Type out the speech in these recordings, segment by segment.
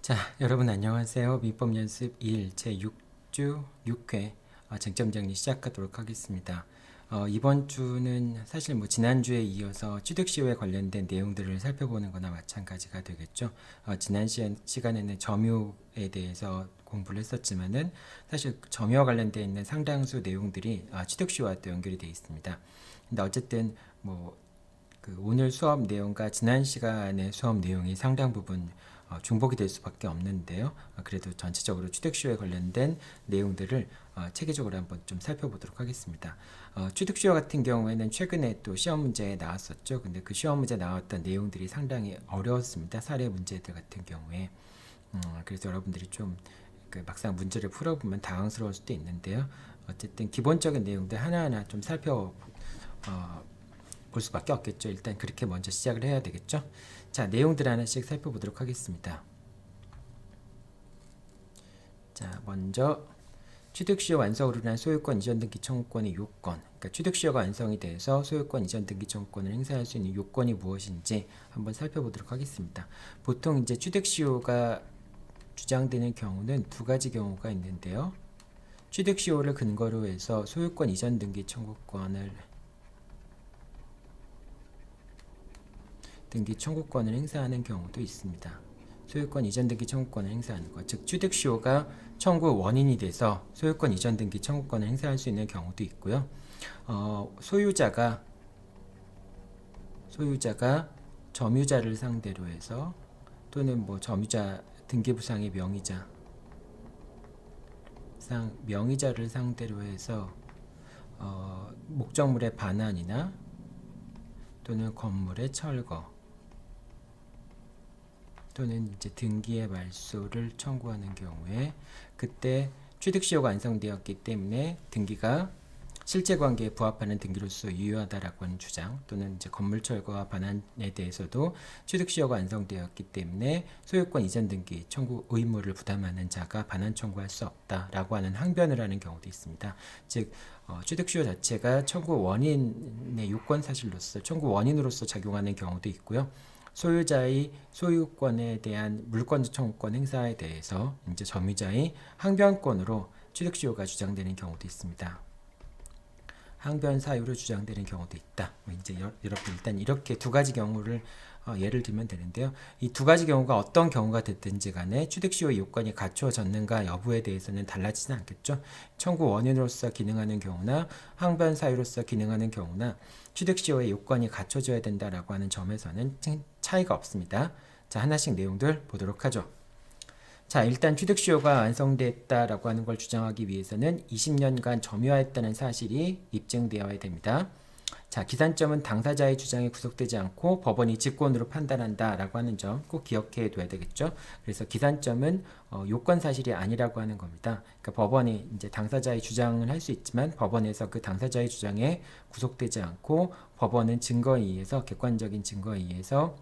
자, 여러분 안녕하세요. 민법 연습 1 제6주 6회 쟁점 정리 시작하도록 하겠습니다. 이번 주는 사실 지난주에 이어서 취득시효에 관련된 내용들을 살펴보는 거나 마찬가지가 되겠죠. 지난 시간에는 점유에 대해서 공부를 했었지만은 사실 점유와 관련되어 있는 상당수 내용들이 취득시효와 또 연결이 되어 있습니다. 근데 어쨌든 오늘 수업 내용과 지난 시간의 수업 내용이 상당 부분 중복이 될 수밖에 없는데요. 그래도 전체적으로 취득시효에 관련된 내용들을 체계적으로 한번 좀 살펴보도록 하겠습니다. 취득시효 같은 경우에는 최근에 또 시험 문제에 나왔었죠. 근데 그 시험 문제에 나왔던 내용들이 상당히 어려웠습니다. 사례 문제들 같은 경우에. 그래서 여러분들이 좀 막상 문제를 풀어보면 당황스러울 수도 있는데요. 어쨌든 기본적인 내용들 하나하나 좀 볼 수밖에 없겠죠. 일단 그렇게 먼저 시작을 해야 되겠죠. 자, 내용들 하나씩 살펴보도록 하겠습니다. 자, 먼저 취득시효 완성으로 인한 소유권 이전 등기 청구권의 요건, 그러니까 취득시효가 완성이 돼서 소유권 이전 등기 청구권을 행사할 수 있는 요건이 무엇인지 한번 살펴보도록 하겠습니다. 보통 이제 취득시효가 주장되는 경우는 두 가지 경우가 있는데요. 취득시효를 근거로 해서 소유권 이전 등기 청구권을 행사하는 경우도 있습니다. 소유권 이전 등기 청구권을 행사하는 것, 즉 취득시효가 청구 원인이 돼서 소유권 이전 등기 청구권을 행사할 수 있는 경우도 있고요. 소유자가 점유자를 상대로 해서 또는 점유자 등기부상의 명의자를 상대로 해서 목적물의 반환이나 또는 건물의 철거 또는 이제 등기의 말소를 청구하는 경우에 그때 취득시효가 완성되었기 때문에 등기가 실제관계에 부합하는 등기로서 유효하다라고 하는 주장, 또는 이제 건물 철거와 반환에 대해서도 취득시효가 완성되었기 때문에 소유권 이전 등기 청구 의무를 부담하는 자가 반환 청구할 수 없다라고 하는 항변을 하는 경우도 있습니다. 즉 취득시효 자체가 청구 원인의 요건 사실로서 청구 원인으로서 작용하는 경우도 있고요. 소유자의 소유권에 대한 물권적 청구권 행사에 대해서 이제 점유자의 항변권으로 취득시효가 주장되는 경우도 있습니다. 항변 사유로 주장되는 경우도 있다. 이제 여러분 일단 이렇게 두 가지 경우를 예를 들면 되는데요. 이 두 가지 경우가 어떤 경우가 됐든지 간에 취득시효의 요건이 갖추어졌는가 여부에 대해서는 달라지진 않겠죠. 청구 원인으로서 기능하는 경우나 항변 사유로서 기능하는 경우나 취득시효의 요건이 갖춰져야 된다라고 하는 점에서는 차이가 없습니다. 자, 하나씩 내용들 보도록 하죠. 자, 일단 취득시효가 완성됐다라고 하는 걸 주장하기 위해서는 20년간 점유하였다는 사실이 입증되어야 됩니다. 자, 기산점은 당사자의 주장에 구속되지 않고 법원이 직권으로 판단한다라고 하는 점 꼭 기억해 둬야 되겠죠. 그래서 기산점은 요건 사실이 아니라고 하는 겁니다. 그러니까 법원이 이제 당사자의 주장을 할 수 있지만 법원에서 그 당사자의 주장에 구속되지 않고 법원은 증거에 의해서 객관적인 증거에 의해서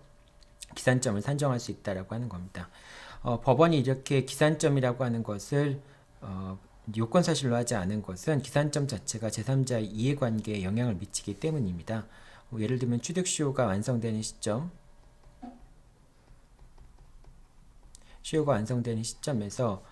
기산점을 산정할 수 있다라고 하는 겁니다. 법원이 이렇게 기산점이라고 하는 것을 요건 사실로 하지 않은 것은 기산점 자체가 제3자의 이해관계에 영향을 미치기 때문입니다. 예를 들면 취득시효가 완성되는 시점에서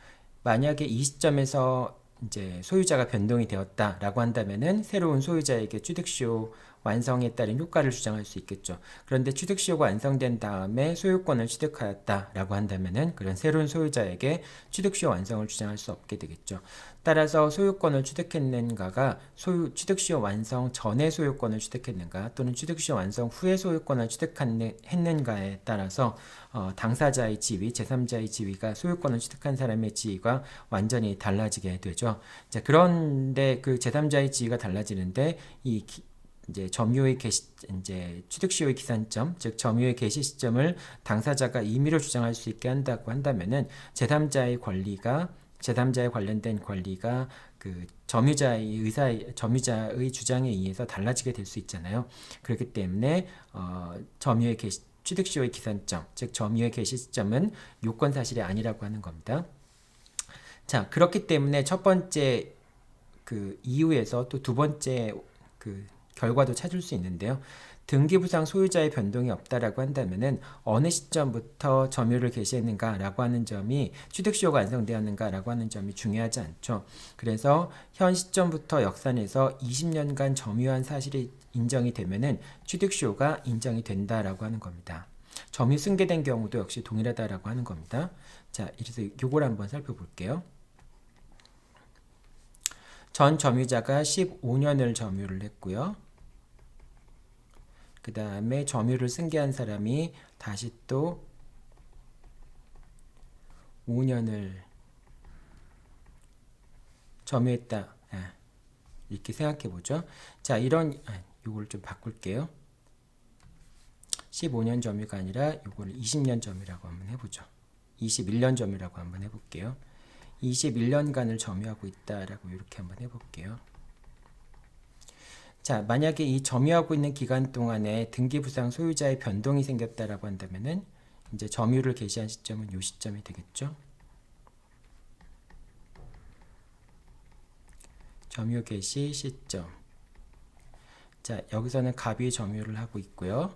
만약에 이 시점에서 이제 소유자가 변동이 되었다라고 한다면은 새로운 소유자에게 취득시효 완성에 따른 효과를 주장할 수 있겠죠. 그런데 취득시효가 완성된 다음에 소유권을 취득하였다라고 한다면은 그런 새로운 소유자에게 취득시효 완성을 주장할 수 없게 되겠죠. 따라서 소유권을 취득했는가가 취득시효 완성 전에 소유권을 취득했는가 또는 취득시효 완성 후에 소유권을 취득했는가에 따라서 당사자의 지위, 제3자의 지위가 소유권을 취득한 사람의 지위가 완전히 달라지게 되죠. 자, 그런데 그 제3자의 지위가 달라지는데 이제 점유의 이제 취득시효의 기산점, 즉 점유의 개시 시점을 당사자가 임의로 주장할 수 있게 한다고 한다면은 제3자의 관련된 권리가 그 점유자의 주장에 의해서 달라지게 될 수 있잖아요. 그렇기 때문에 취득시효의 기산점, 즉 점유의 개시 시점은 요건 사실이 아니라고 하는 겁니다. 자, 그렇기 때문에 첫 번째 그 이후에서 또 두 번째 그 결과도 찾을 수 있는데요. 등기부상 소유자의 변동이 없다라고 한다면은 어느 시점부터 점유를 개시했는가라고 하는 점이 취득시효가 완성되었는가라고 하는 점이 중요하지 않죠. 그래서 현 시점부터 역산해서 20년간 점유한 사실이 인정이 되면은 취득시효가 인정이 된다라고 하는 겁니다. 점유 승계된 경우도 역시 동일하다라고 하는 겁니다. 자, 그래서 요걸 한번 살펴볼게요. 전 점유자가 15년을 점유를 했고요. 그 다음에 점유를 승계한 사람이 다시 또 5년을 점유했다. 이렇게 생각해 보죠. 자, 요걸 좀 바꿀게요. 15년 점유가 아니라 요거를 20년 점유라고 한번 해보죠. 21년 점유라고 한번 해볼게요. 21년간을 점유하고 있다라고 이렇게 한번 해볼게요. 자, 만약에 이 점유하고 있는 기간 동안에 등기부상 소유자의 변동이 생겼다라고 한다면은 이제 점유를 개시한 시점은 이 시점이 되겠죠. 점유 개시 시점. 자, 여기서는 갑이 점유를 하고 있고요.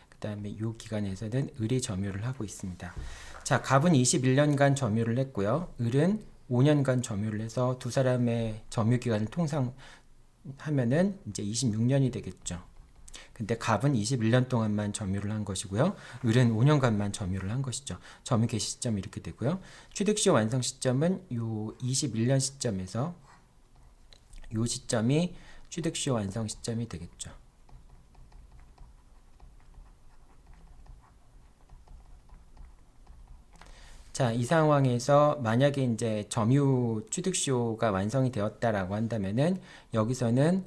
그 다음에 이 기간에서는 을이 점유를 하고 있습니다. 자, 갑은 21년간 점유를 했고요. 을은 5년간 점유를 해서 두 사람의 점유 기간을 통상하면은 이제 26년이 되겠죠. 근데 갑은 21년 동안만 점유를 한 것이고요. 을은 5년간만 점유를 한 것이죠. 점유 개시 시점이 이렇게 되고요. 취득시효 완성 시점은 요 21년 시점에서 요 시점이 취득시효 완성 시점이 되겠죠. 자, 이 상황에서 만약에 이제 점유 취득시효가 완성이 되었다라고 한다면은 여기서는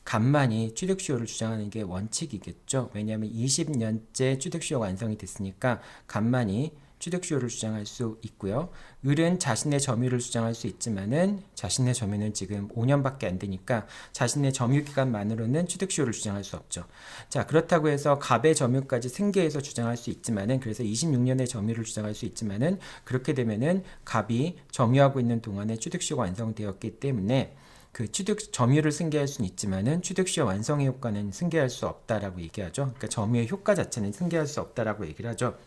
갑만이 취득시효를 주장하는 게 원칙이겠죠. 왜냐하면 20년째 취득시효가 완성이 됐으니까 갑만이 취득시효를 주장할 수 있고요. 을은 자신의 점유를 주장할 수 있지만은 자신의 점유는 지금 5년밖에 안 되니까 자신의 점유 기간만으로는 취득시효를 주장할 수 없죠. 자, 그렇다고 해서 갑의 점유까지 승계해서 주장할 수 있지만은 그래서 26년의 점유를 주장할 수 있지만은 그렇게 되면은 갑이 점유하고 있는 동안에 취득시효가 완성되었기 때문에 그 점유를 승계할 수는 있지만은 취득시효 완성의 효과는 승계할 수 없다라고 얘기하죠. 그러니까 점유의 효과 자체는 승계할 수 없다라고 얘기를 하죠.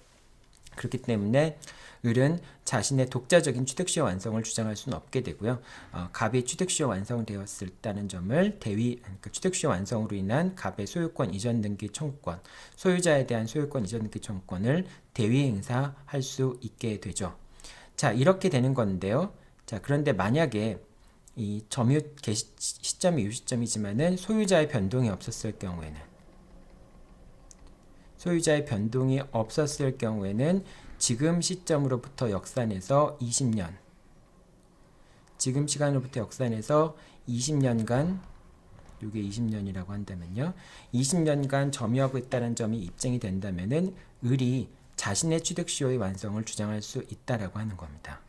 그렇기 때문에 을은 자신의 독자적인 취득시효 완성을 주장할 수는 없게 되고요. 갑이 취득시효 완성되었다는 점을 그러니까 취득시효 완성으로 인한 갑의 소유권 이전 등기 청구권, 소유자에 대한 소유권 이전 등기 청구권을 대위 행사할 수 있게 되죠. 자, 이렇게 되는 건데요. 자, 그런데 만약에 이 점유 개시 시점이 이 시점이지만은 소유자의 변동이 없었을 경우에는 지금 시점으로부터 역산해서 20년, 지금 시간으로부터 역산해서 20년간, 이게 20년이라고 한다면요, 20년간 점유하고 있다는 점이 입증이 된다면은 을이 자신의 취득시효의 완성을 주장할 수 있다라고 하는 겁니다.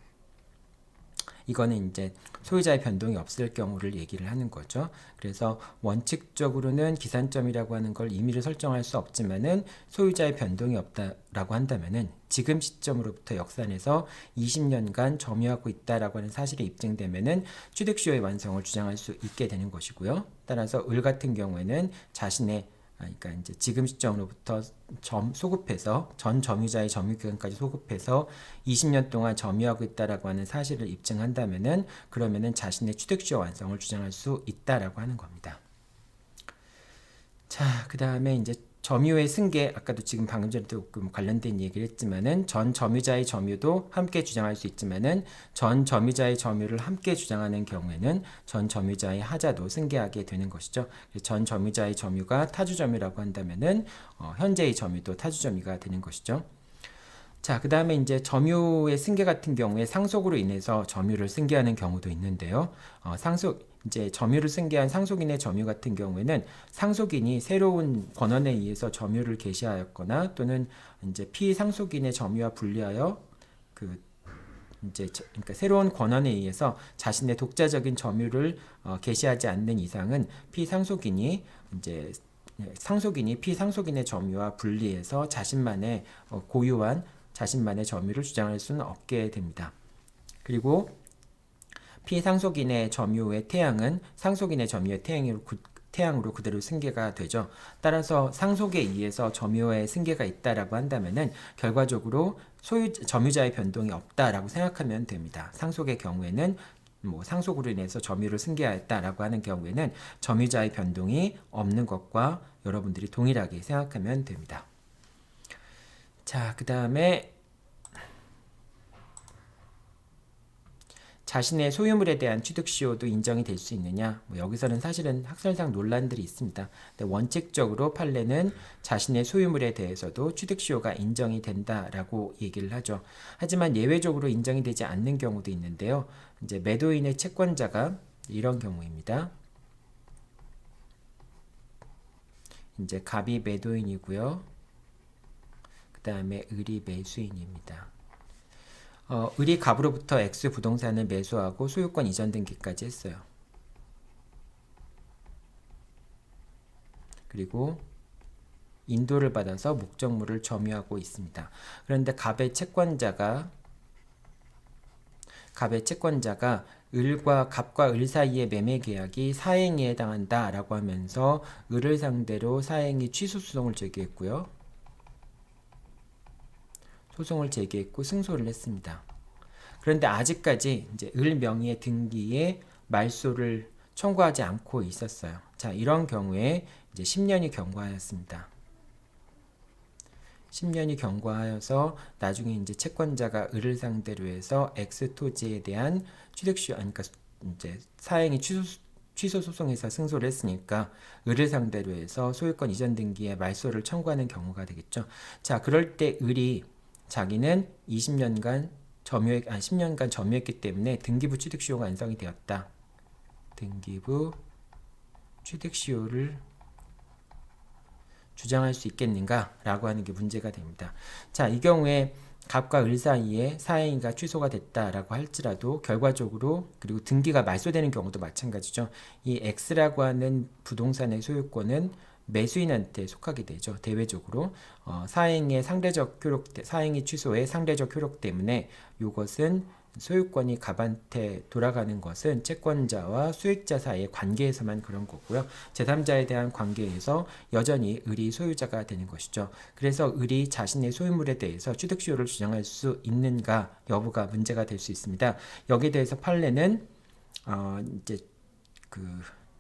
이거는 이제 소유자의 변동이 없을 경우를 얘기를 하는 거죠. 그래서 원칙적으로는 기산점이라고 하는 걸 임의로 설정할 수 없지만은 소유자의 변동이 없다라고 한다면은 지금 시점으로부터 역산해서 20년간 점유하고 있다라고 하는 사실이 입증되면은 취득시효의 완성을 주장할 수 있게 되는 것이고요. 따라서 을 같은 경우에는 자신의 그러니까 이제 지금 시점으로부터 소급해서 전 점유자의 점유 기간까지 소급해서 20년 동안 점유하고 있다라고 하는 사실을 입증한다면은 그러면은 자신의 취득시효 완성을 주장할 수 있다라고 하는 겁니다. 자, 그 다음에 이제 점유의 승계, 아까도 지금 방금 전에 조금 관련된 얘기를 했지만은 전 점유자의 점유도 함께 주장할 수 있지만은 전 점유자의 점유를 함께 주장하는 경우에는 전 점유자의 하자도 승계하게 되는 것이죠. 전 점유자의 점유가 타주 점유라고 한다면은 현재의 점유도 타주 점유가 되는 것이죠. 자, 그 다음에 이제 점유의 승계 같은 경우에 상속으로 인해서 점유를 승계하는 경우도 있는데요. 이제 점유를 승계한 상속인의 점유 같은 경우에는 상속인이 새로운 권한에 의해서 점유를 개시하였거나 또는 이제 피상속인의 점유와 분리하여 그러니까 새로운 권한에 의해서 자신의 독자적인 점유를 개시하지 않는 이상은 피상속인이 피상속인의 점유와 분리해서 자신만의 고유한 자신만의 점유를 주장할 수는 없게 됩니다. 그리고 피상속인의 점유의 태양은 상속인의 점유의 태양으로 그대로 승계가 되죠. 따라서 상속에 의해서 점유의 승계가 있다라고 한다면은 결과적으로 점유자의 변동이 없다라고 생각하면 됩니다. 상속의 경우에는 상속으로 인해서 점유를 승계하였다라고 하는 경우에는 점유자의 변동이 없는 것과 여러분들이 동일하게 생각하면 됩니다. 자, 그 다음에 자신의 소유물에 대한 취득시효도 인정이 될 수 있느냐? 여기서는 사실은 학설상 논란들이 있습니다. 근데 원칙적으로 판례는 자신의 소유물에 대해서도 취득시효가 인정이 된다라고 얘기를 하죠. 하지만 예외적으로 인정이 되지 않는 경우도 있는데요. 이제 매도인의 채권자가 이런 경우입니다. 이제 갑이 매도인이고요. 그 다음에 을이 매수인입니다. 을이 갑으로부터 X 부동산을 매수하고 소유권 이전 등기까지 했어요. 그리고 인도를 받아서 목적물을 점유하고 있습니다. 그런데 갑의 채권자가 갑과 을 사이의 매매 계약이 사행위에 해당한다 라고 하면서 을을 상대로 사행위 취소 소송을 제기했고요. 승소를 했습니다. 그런데 아직까지 이제 을 명의의 등기에 말소를 청구하지 않고 있었어요. 자, 이런 경우에 이제 10년이 경과하였습니다. 10년이 경과하여서 나중에 이제 채권자가 을을 상대로 해서 X 토지에 대한 그러니까 이제 사행위 취소 소송에서 승소를 했으니까 을을 상대로 해서 소유권 이전 등기에 말소를 청구하는 경우가 되겠죠. 자, 그럴 때 을이 자기는 10년간 점유했기 때문에 등기부 취득시효가 완성이 되었다. 등기부 취득시효를 주장할 수 있겠는가? 라고 하는 게 문제가 됩니다. 자, 이 경우에 갑과 을 사이에 사행위가 취소가 됐다라고 할지라도 결과적으로 그리고 등기가 말소되는 경우도 마찬가지죠. 이 X라고 하는 부동산의 소유권은 매수인한테 속하게 되죠. 대외적으로 사행위 취소의 상대적 효력 때문에 이것은 소유권이 갑한테 돌아가는 것은 채권자와 수익자 사이의 관계에서만 그런 거고요. 제3자에 대한 관계에서 여전히 을이 소유자가 되는 것이죠. 그래서 을이 자신의 소유물에 대해서 취득시효를 주장할 수 있는가 여부가 문제가 될 수 있습니다. 여기에 대해서 판례는 이제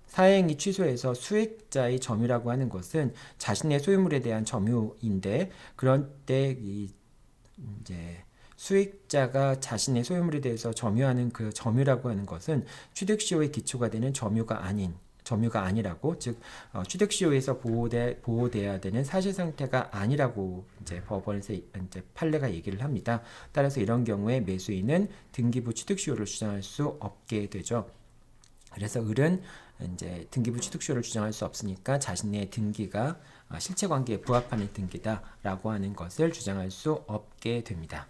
사행위 취소에서 수익자의 점유라고 하는 것은 자신의 소유물에 대한 점유인데 그런 때 이제 수익자가 자신의 소유물에 대해서 점유하는 그 점유라고 하는 것은 취득시효의 기초가 되는 점유가 아니라고, 즉 취득시효에서 보호돼야 되는 사실 상태가 아니라고 이제 법원에서 이제 판례가 얘기를 합니다. 따라서 이런 경우에 매수인은 등기부 취득시효를 주장할 수 없게 되죠. 그래서 을은 이제 등기부 취득시효를 주장할 수 없으니까 자신의 등기가 실체관계에 부합하는 등기다라고 하는 것을 주장할 수 없게 됩니다.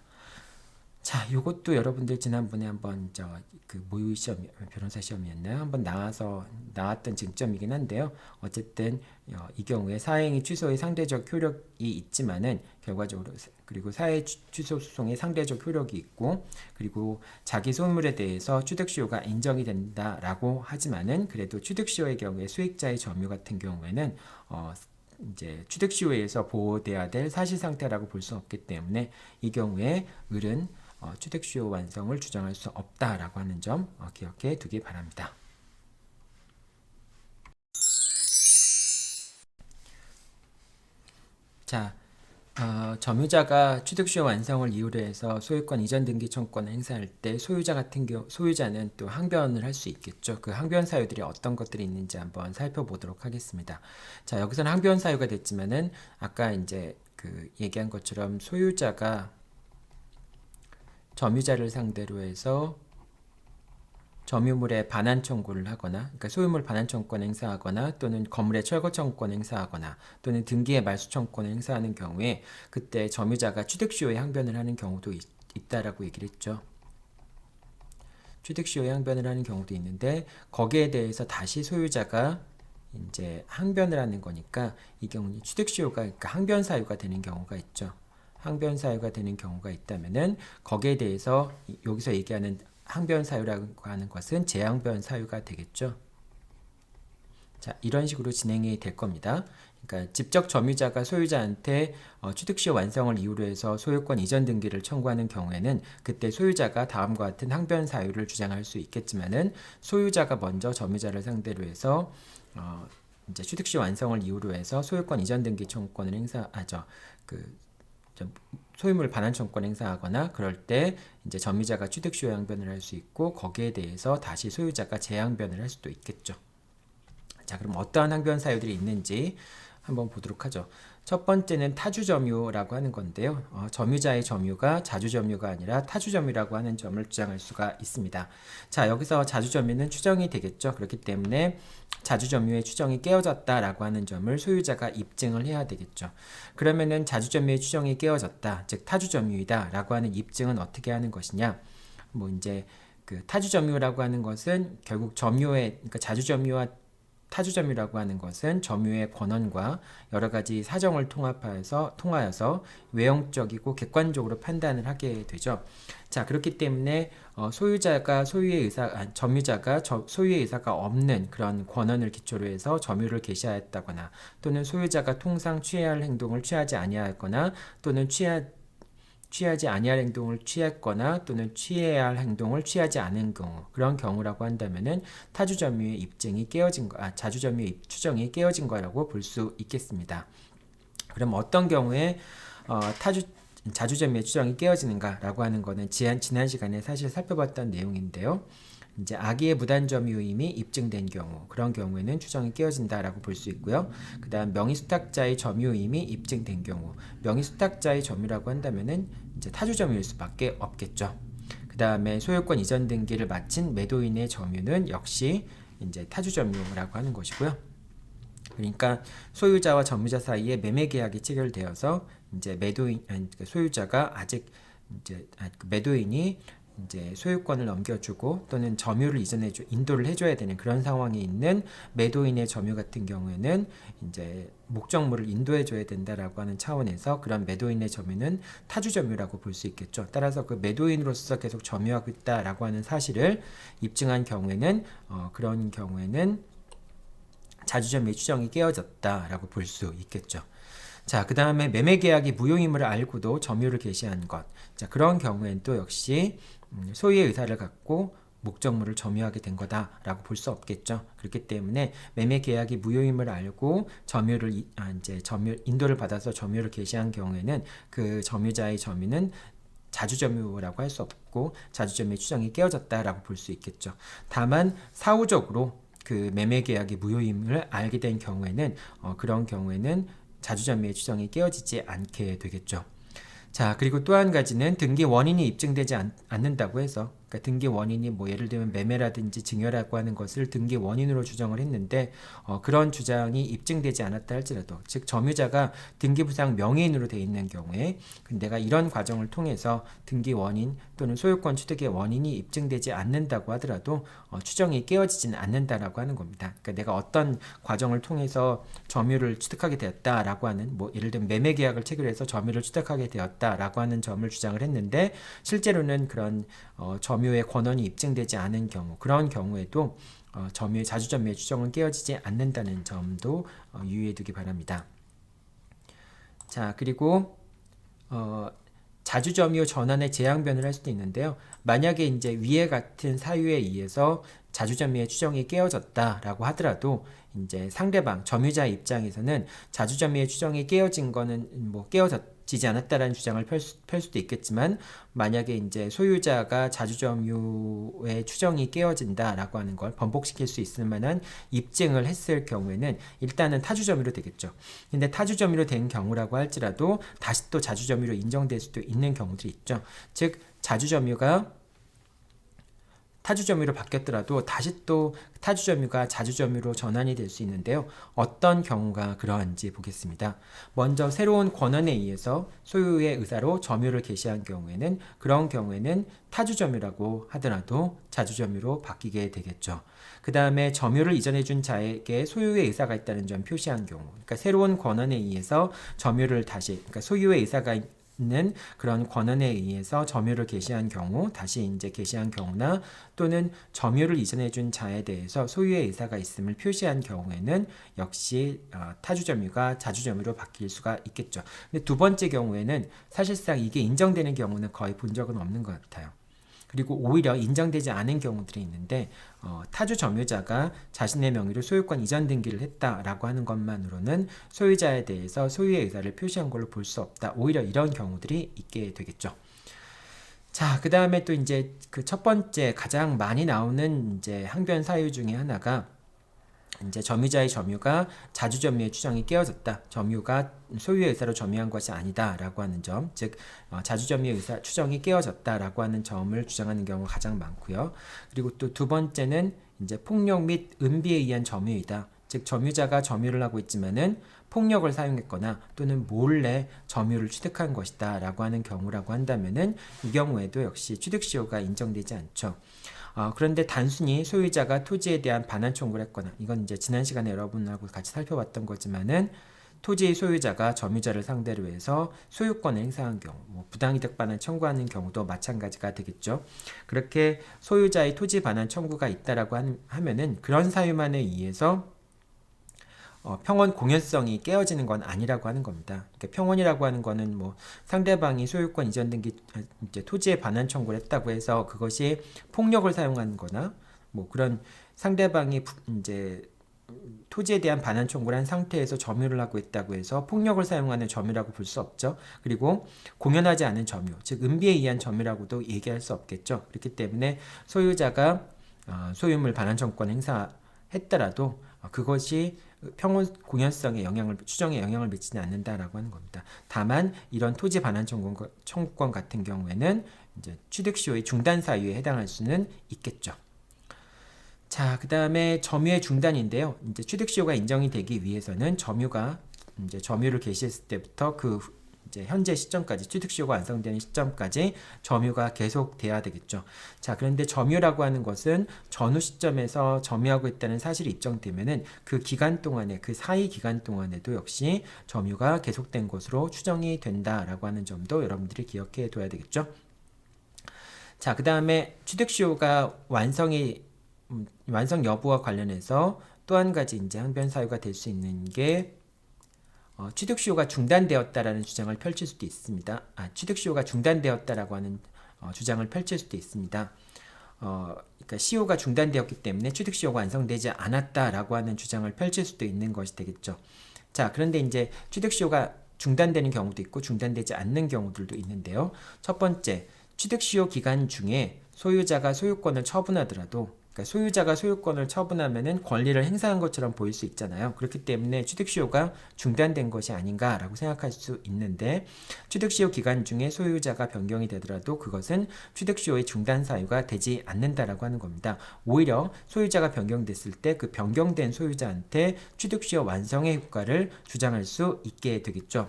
자, 이것도 여러분들 지난번에 한번 모의 시험, 변호사 시험이었나요? 한번 나왔던 쟁점이긴 한데요. 어쨌든 이 경우에 사행위 취소의 상대적 효력이 있지만은 결과적으로 그리고 사회 취소 소송의 상대적 효력이 있고 그리고 자기 소유물에 대해서 취득시효가 인정이 된다라고 하지만은 그래도 취득시효의 경우에 수익자의 점유 같은 경우에는 이제 취득시효에서 보호돼야 될 사실 상태라고 볼 수 없기 때문에 이 경우에 을은 취득시효 완성을 주장할 수 없다라고 하는 점 기억해 두기 바랍니다. 자, 점유자가 취득시효 완성을 이유로 해서 소유권 이전 등기 청구권을 행사할 때 소유자는 또 항변을 할 수 있겠죠. 그 항변 사유들이 어떤 것들이 있는지 한번 살펴보도록 하겠습니다. 자, 여기서는 항변 사유가 됐지만은 아까 이제 얘기한 것처럼 소유자가 점유자를 상대로 해서 점유물에 반환 청구를 하거나, 그러니까 소유물 반환 청구권 행사하거나 또는 건물의 철거 청구권 행사하거나 또는 등기의 말소 청구권을 행사하는 경우에 그때 점유자가 취득시효에 항변을 하는 경우도 있다라고 얘기를 했죠. 취득시효에 항변을 하는 경우도 있는데 거기에 대해서 다시 소유자가 이제 항변을 하는 거니까 이 경우는 취득시효가 그러니까 항변 사유가 되는 경우가 있죠. 항변 사유가 되는 경우가 있다면은 거기에 대해서 여기서 얘기하는 항변 사유라고 하는 것은 재항변 사유가 되겠죠. 자, 이런 식으로 진행이 될 겁니다. 그러니까 직접 점유자가 소유자한테 취득시효 완성을 이유로 해서 소유권 이전 등기를 청구하는 경우에는 그때 소유자가 다음과 같은 항변 사유를 주장할 수 있겠지만은 소유자가 먼저 점유자를 상대로 해서 이제 취득시효 완성을 이유로 해서 소유권 이전 등기 청구권을 행사하죠. 소유물 반환 청구권 행사하거나 그럴 때 이제 점유자가 취득시효 항변을 할 수 있고 거기에 대해서 다시 소유자가 재항변을 할 수도 있겠죠. 자, 그럼 어떠한 항변 사유들이 있는지 한번 보도록 하죠. 첫 번째는 타주점유라고 하는 건데요. 점유자의 점유가 자주점유가 아니라 타주점유라고 하는 점을 주장할 수가 있습니다. 자, 여기서 자주점유는 추정이 되겠죠. 그렇기 때문에 자주점유의 추정이 깨어졌다라고 하는 점을 소유자가 입증을 해야 되겠죠. 그러면은 자주점유의 추정이 깨어졌다, 즉 타주점유이다라고 하는 입증은 어떻게 하는 것이냐? 뭐 이제 그 타주점유라고 하는 것은 결국 그러니까 자주점유와 타주점유라고 하는 것은 점유의 권한과 여러 가지 사정을 통하여서 외형적이고 객관적으로 판단을 하게 되죠. 자, 그렇기 때문에 점유자가 소유의 의사가 없는 그런 권한을 기초로 해서 점유를 개시하였다거나 또는 소유자가 통상 취해야 할 행동을 취하지 아니하였거나 또는 취하지 아니할 행동을 취했거나 또는 취해야 할 행동을 취하지 않은 경우, 그런 경우라고 한다면은 타주점유의 입증이 깨어진 자주점유의 추정이 깨어진 거라고 볼 수 있겠습니다. 그럼 어떤 경우에 자주점유의 추정이 깨어지는가라고 하는 거는 지난 시간에 사실 살펴봤던 내용인데요. 이제 악의의 무단점유임이 입증된 경우, 그런 경우에는 추정이 깨어진다라고 볼 수 있고요. 그 다음 명의수탁자의 점유임이 입증된 경우, 명의수탁자의 점유라고 한다면은 이제 타주점유일 수밖에 없겠죠. 그 다음에 소유권 이전 등기를 마친 매도인의 점유는 역시 이제 타주점유라고 하는 것이고요. 그러니까 소유자와 점유자 사이에 매매 계약이 체결되어서 이제 소유자가 아직 매도인이 이제 소유권을 넘겨주고 또는 점유를 인도를 해줘야 되는 그런 상황이 있는 매도인의 점유 같은 경우에는 이제 목적물을 인도해줘야 된다라고 하는 차원에서 그런 매도인의 점유는 타주점유라고 볼 수 있겠죠. 따라서 그 매도인으로서 계속 점유하고 있다라고 하는 사실을 입증한 경우에는 그런 경우에는 자주점유의 추정이 깨어졌다라고 볼 수 있겠죠. 자, 그 다음에 매매계약이 무효임을 알고도 점유를 개시한 것. 자, 그런 경우엔 또 역시 소유의 의사를 갖고 목적물을 점유하게 된 거다라고 볼 수 없겠죠. 그렇기 때문에 매매계약이 무효임을 알고 인도를 받아서 점유를 개시한 경우에는 그 점유자의 점유는 자주점유라고 할 수 없고 자주점유의 추정이 깨어졌다라고 볼 수 있겠죠. 다만 사후적으로 그 매매계약이 무효임을 알게 된 경우에는 그런 경우에는 자주점유의 추정이 깨어지지 않게 되겠죠. 자, 그리고 또 한 가지는 등기 원인이 입증되지 않는다고 해서, 그러니까 등기 원인이 뭐 예를 들면 매매라든지 증여라고 하는 것을 등기 원인으로 주장을 했는데 그런 주장이 입증되지 않았다 할지라도, 즉 점유자가 등기부상 명의인으로 돼 있는 경우에 내가 이런 과정을 통해서 등기 원인 또는 소유권 취득의 원인이 입증되지 않는다고 하더라도 추정이 깨어지지는 않는다라고 하는 겁니다. 그러니까 내가 어떤 과정을 통해서 점유를 취득하게 되었다라고 하는, 뭐 예를 들면 매매 계약을 체결해서 점유를 취득하게 되었다라고 하는 점을 주장을 했는데 실제로는 그런 점유의 권한이 입증되지 않은 경우, 그런 경우에도 자주점유의 추정은 깨어지지 않는다는 점도 유의해 두기 바랍니다. 자, 그리고 자주점유 전환의 재항변을 할 수도 있는데요. 만약에 이제 위에 같은 사유에 의해서 자주점유의 추정이 깨어졌다라고 하더라도 이제 상대방 점유자 입장에서는 자주점유의 추정이 깨어진 거는 뭐 깨어지지 않았다라는 주장을 펼 수도 있겠지만, 만약에 이제 소유자가 자주점유의 추정이 깨어진다라고 하는 걸 번복시킬 수 있을 만한 입증을 했을 경우에는 일단은 타주점유로 되겠죠. 근데 타주점유로 된 경우라고 할지라도 다시 또 자주점유로 인정될 수도 있는 경우들이 있죠. 즉 자주점유가 타주점유로 바뀌었더라도 다시 또 타주점유가 자주점유로 전환이 될 수 있는데요. 어떤 경우가 그러한지 보겠습니다. 먼저 새로운 권한에 의해서 소유의 의사로 점유를 개시한 경우에는, 그런 경우에는 타주점유라고 하더라도 자주점유로 바뀌게 되겠죠. 그 다음에 점유를 이전해 준 자에게 소유의 의사가 있다는 점 표시한 경우, 그러니까 새로운 권한에 의해서 점유를 그러니까 소유의 의사가 있는 그런 권한에 의해서 점유를 개시한 경우, 다시 이제 개시한 경우나 또는 점유를 이전해 준 자에 대해서 소유의 의사가 있음을 표시한 경우에는 역시 타주 점유가 자주 점유로 바뀔 수가 있겠죠. 근데 두 번째 경우에는 사실상 이게 인정되는 경우는 거의 본 적은 없는 것 같아요. 그리고 오히려 인정되지 않은 경우들이 있는데 타주 점유자가 자신의 명의로 소유권 이전 등기를 했다라고 하는 것만으로는 소유자에 대해서 소유의 의사를 표시한 걸로 볼 수 없다. 오히려 이런 경우들이 있게 되겠죠. 자, 그 다음에 또 이제 그 첫 번째 가장 많이 나오는 이제 항변 사유 중에 하나가 이제 점유자의 점유가 자주 점유의 추정이 깨어졌다. 점유가 소유의 의사로 점유한 것이 아니다라고 하는 점, 즉 자주 점유의 의사 추정이 깨어졌다라고 하는 점을 주장하는 경우가 가장 많고요. 그리고 또 두 번째는 이제 폭력 및 은비에 의한 점유이다. 즉 점유자가 점유를 하고 있지만은 폭력을 사용했거나 또는 몰래 점유를 취득한 것이다라고 하는 경우라고 한다면은 이 경우에도 역시 취득시효가 인정되지 않죠. 그런데 단순히 소유자가 토지에 대한 반환 청구를 했거나, 이건 이제 지난 시간에 여러분하고 같이 살펴봤던 거지만은 토지의 소유자가 점유자를 상대로 해서 소유권을 행사한 경우, 부당이득 반환 청구하는 경우도 마찬가지가 되겠죠. 그렇게 소유자의 토지 반환 청구가 있다라고 하면은 그런 사유만에 의해서 평원 공연성이 깨어지는 건 아니라고 하는 겁니다. 그러니까 평원이라고 하는 거는 상대방이 소유권 이전 등기 이제 토지에 반환 청구를 했다고 해서 그것이 폭력을 사용한 거나 그런 상대방이 이제 토지에 대한 반환 청구를 한 상태에서 점유를 하고 있다고 해서 폭력을 사용하는 점유라고 볼 수 없죠. 그리고 공연하지 않은 점유, 즉 은비에 의한 점유라고도 얘기할 수 없겠죠. 그렇기 때문에 소유자가 소유물 반환 청구권 행사했더라도 그것이 평원 공연성의 추정에 영향을 미치지 않는다라고 하는 겁니다. 다만 이런 토지 반환 청구권 같은 경우에는 이제 취득시효의 중단 사유에 해당할 수는 있겠죠. 자, 그 다음에 점유의 중단인데요. 이제 취득시효가 인정이 되기 위해서는 점유가 이제 점유를 개시했을 때부터 이제 현재 시점까지, 취득시효가 완성되는 시점까지 점유가 계속돼야 되겠죠. 자, 그런데 점유라고 하는 것은 전후 시점에서 점유하고 있다는 사실이 입증되면은 그 기간 동안에, 그 사이 기간 동안에도 역시 점유가 계속된 것으로 추정이 된다라고 하는 점도 여러분들이 기억해 둬야 되겠죠. 자, 그 다음에 취득시효가 완성 여부와 관련해서 또 한 가지 이제 항변 사유가 될 수 있는 게 취득시효가 중단되었다라는 주장을 펼칠 수도 있습니다. 취득시효가 중단되었다라고 하는 주장을 펼칠 수도 있습니다. 그러니까 시효가 중단되었기 때문에 취득시효가 완성되지 않았다라고 하는 주장을 펼칠 수도 있는 것이 되겠죠. 자, 그런데 이제 취득시효가 중단되는 경우도 있고 중단되지 않는 경우들도 있는데요. 첫 번째, 취득시효 기간 중에 소유자가 소유권을 처분하더라도, 그러니까 소유자가 소유권을 처분하면은 권리를 행사한 것처럼 보일 수 있잖아요. 그렇기 때문에 취득시효가 중단된 것이 아닌가라고 생각할 수 있는데, 취득시효 기간 중에 소유자가 변경이 되더라도 그것은 취득시효의 중단 사유가 되지 않는다라고 하는 겁니다. 오히려 소유자가 변경됐을 때 그 변경된 소유자한테 취득시효 완성의 효과를 주장할 수 있게 되겠죠.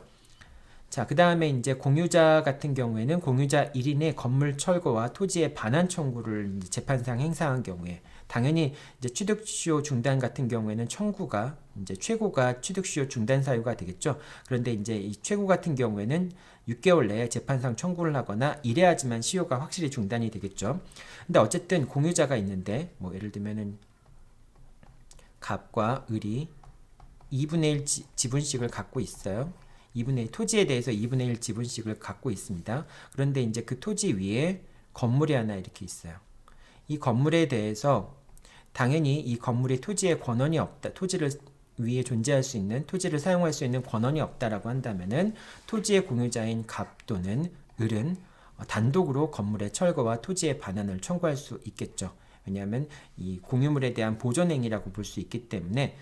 자, 그 다음에 이제 공유자 같은 경우에는 공유자 1인의 건물 철거와 토지의 반환 청구를 재판상 행사한 경우에, 당연히 이제 취득시효 중단 같은 경우에는 청구가 이제 최고가 취득시효 중단 사유가 되겠죠. 그런데 이제 이 최고 같은 경우에는 6개월 내에 재판상 청구를 하거나 이래야지만 시효가 확실히 중단이 되겠죠. 근데 어쨌든 공유자가 있는데, 예를 들면은 갑과 을이 2분의 1 지분씩을 갖고 있어요. 2분의 1, 토지에 대해서 2분의 1 지분씩을 갖고 있습니다. 그런데 이제 그 토지 위에 건물이 하나 이렇게 있어요. 이 건물에 대해서 당연히 이 건물이 토지에 권한이 없다, 토지를 위에 존재할 수 있는, 토지를 사용할 수 있는 권한이 없다라고 한다면은 토지의 공유자인 갑 또는 을은 단독으로 건물의 철거와 토지의 반환을 청구할 수 있겠죠. 왜냐하면 이 공유물에 대한 보존행위라고 볼 수 있기 때문에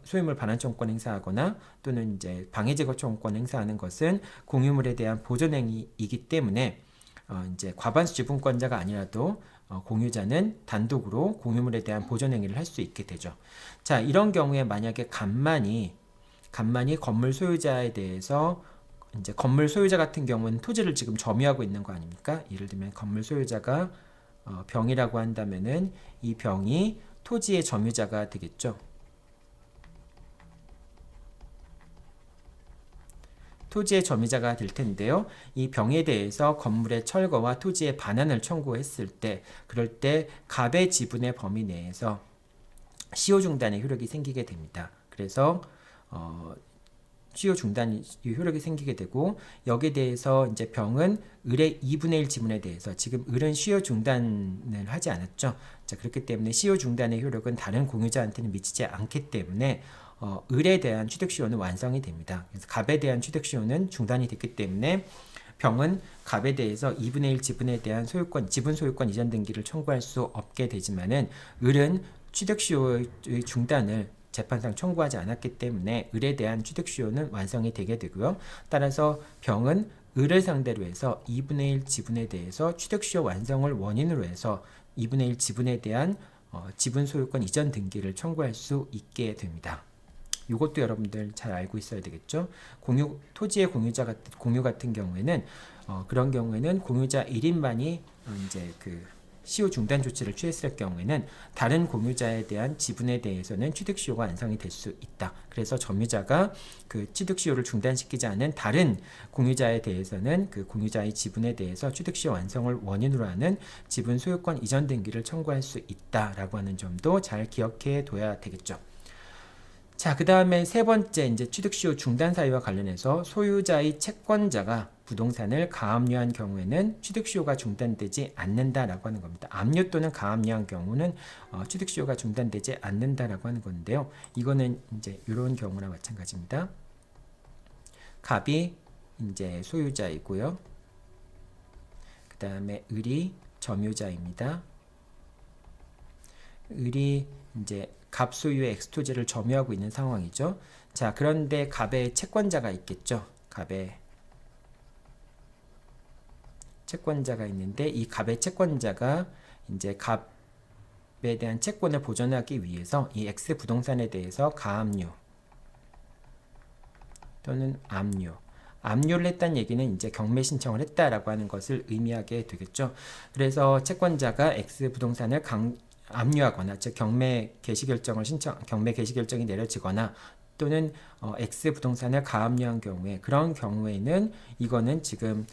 소유물 반환 청구권 행사하거나 또는 이제 방해 제거 청구권 행사하는 것은 공유물에 대한 보존 행위이기 때문에 이제 과반수 지분권자가 아니라도 공유자는 단독으로 공유물에 대한 보존 행위를 할 수 있게 되죠. 자, 이런 경우에 만약에 간만이 건물 소유자에 대해서, 이제 건물 소유자 같은 경우는 토지를 지금 점유하고 있는 거 아닙니까? 예를 들면 건물 소유자가 병이라고 한다면은 이 병이 토지의 점유자가 되겠죠. 토지의 점유자가 될 텐데요. 이 병에 대해서 건물의 철거와 토지의 반환을 청구했을 때, 그럴 때 갑의 지분의 범위 내에서 시효 중단의 효력이 생기게 됩니다. 그래서 시효 중단 효력이 생기게 되고, 여기에 대해서 이제 병은 을의 2분의 1 지분에 대해서, 지금 을은 시효 중단을 하지 않았죠. 자, 그렇기 때문에 시효 중단의 효력은 다른 공유자한테는 미치지 않기 때문에 을에 대한 취득시효는 완성이 됩니다. 그래서 갑에 대한 취득시효는 중단이 됐기 때문에 병은 갑에 대해서 2분의 1 지분에 대한 지분 소유권 이전 등기를 청구할 수 없게 되지만은, 을은 취득시효의 중단을 재판상 청구하지 않았기 때문에 을에 대한 취득시효는 완성이 되게 되고요. 따라서 병은 을을 상대로 해서 2분의 1 지분에 대해서 취득시효 완성을 원인으로 해서 2분의 1 지분에 대한 지분 소유권 이전 등기를 청구할 수 있게 됩니다. 이것도 여러분들 잘 알고 있어야 되겠죠. 토지의 공유 같은 경우에는 그런 경우에는 공유자 1인만이 이제 그 시효 중단 조치를 취했을 경우에는 다른 공유자에 대한 지분에 대해서는 취득시효가 완성이 될 수 있다. 그래서 점유자가 그 취득시효를 중단시키지 않은 다른 공유자에 대해서는 그 공유자의 지분에 대해서 취득시효 완성을 원인으로 하는 지분 소유권 이전 등기를 청구할 수 있다라고 하는 점도 잘 기억해 둬야 되겠죠. 자, 그 다음에 세 번째, 이제 취득시효 중단 사유와 관련해서 소유자의 채권자가 부동산을 가압류한 경우에는 취득시효가 중단되지 않는다라고 하는 겁니다. 압류 또는 가압류한 경우는 취득시효가 중단되지 않는다라고 하는 건데요. 이거는 이제 이런 경우나 마찬가지입니다. 갑이 이제 소유자이고요. 그 다음에 을이 점유자입니다. 을이 이제 갑 소유의 X토지를 점유하고 있는 상황이죠. 자, 그런데 갑의 채권자가 있겠죠. 갑의 채권자가 있는데, 이 갑의 채권자가 이제 갑에 대한 채권을 보존하기 위해서 이 X 부동산에 대해서 가압류 또는 압류를 했다는 얘기는 이제 경매 신청을 했다라고 하는 것을 의미하게 되겠죠. 그래서 채권자가 X 부동산을 압류하거나, 즉 경매 개시 결정이 내려지거나 또는 X 부동산을 가압류한 경우에, 그런 경우에는 이거는 지금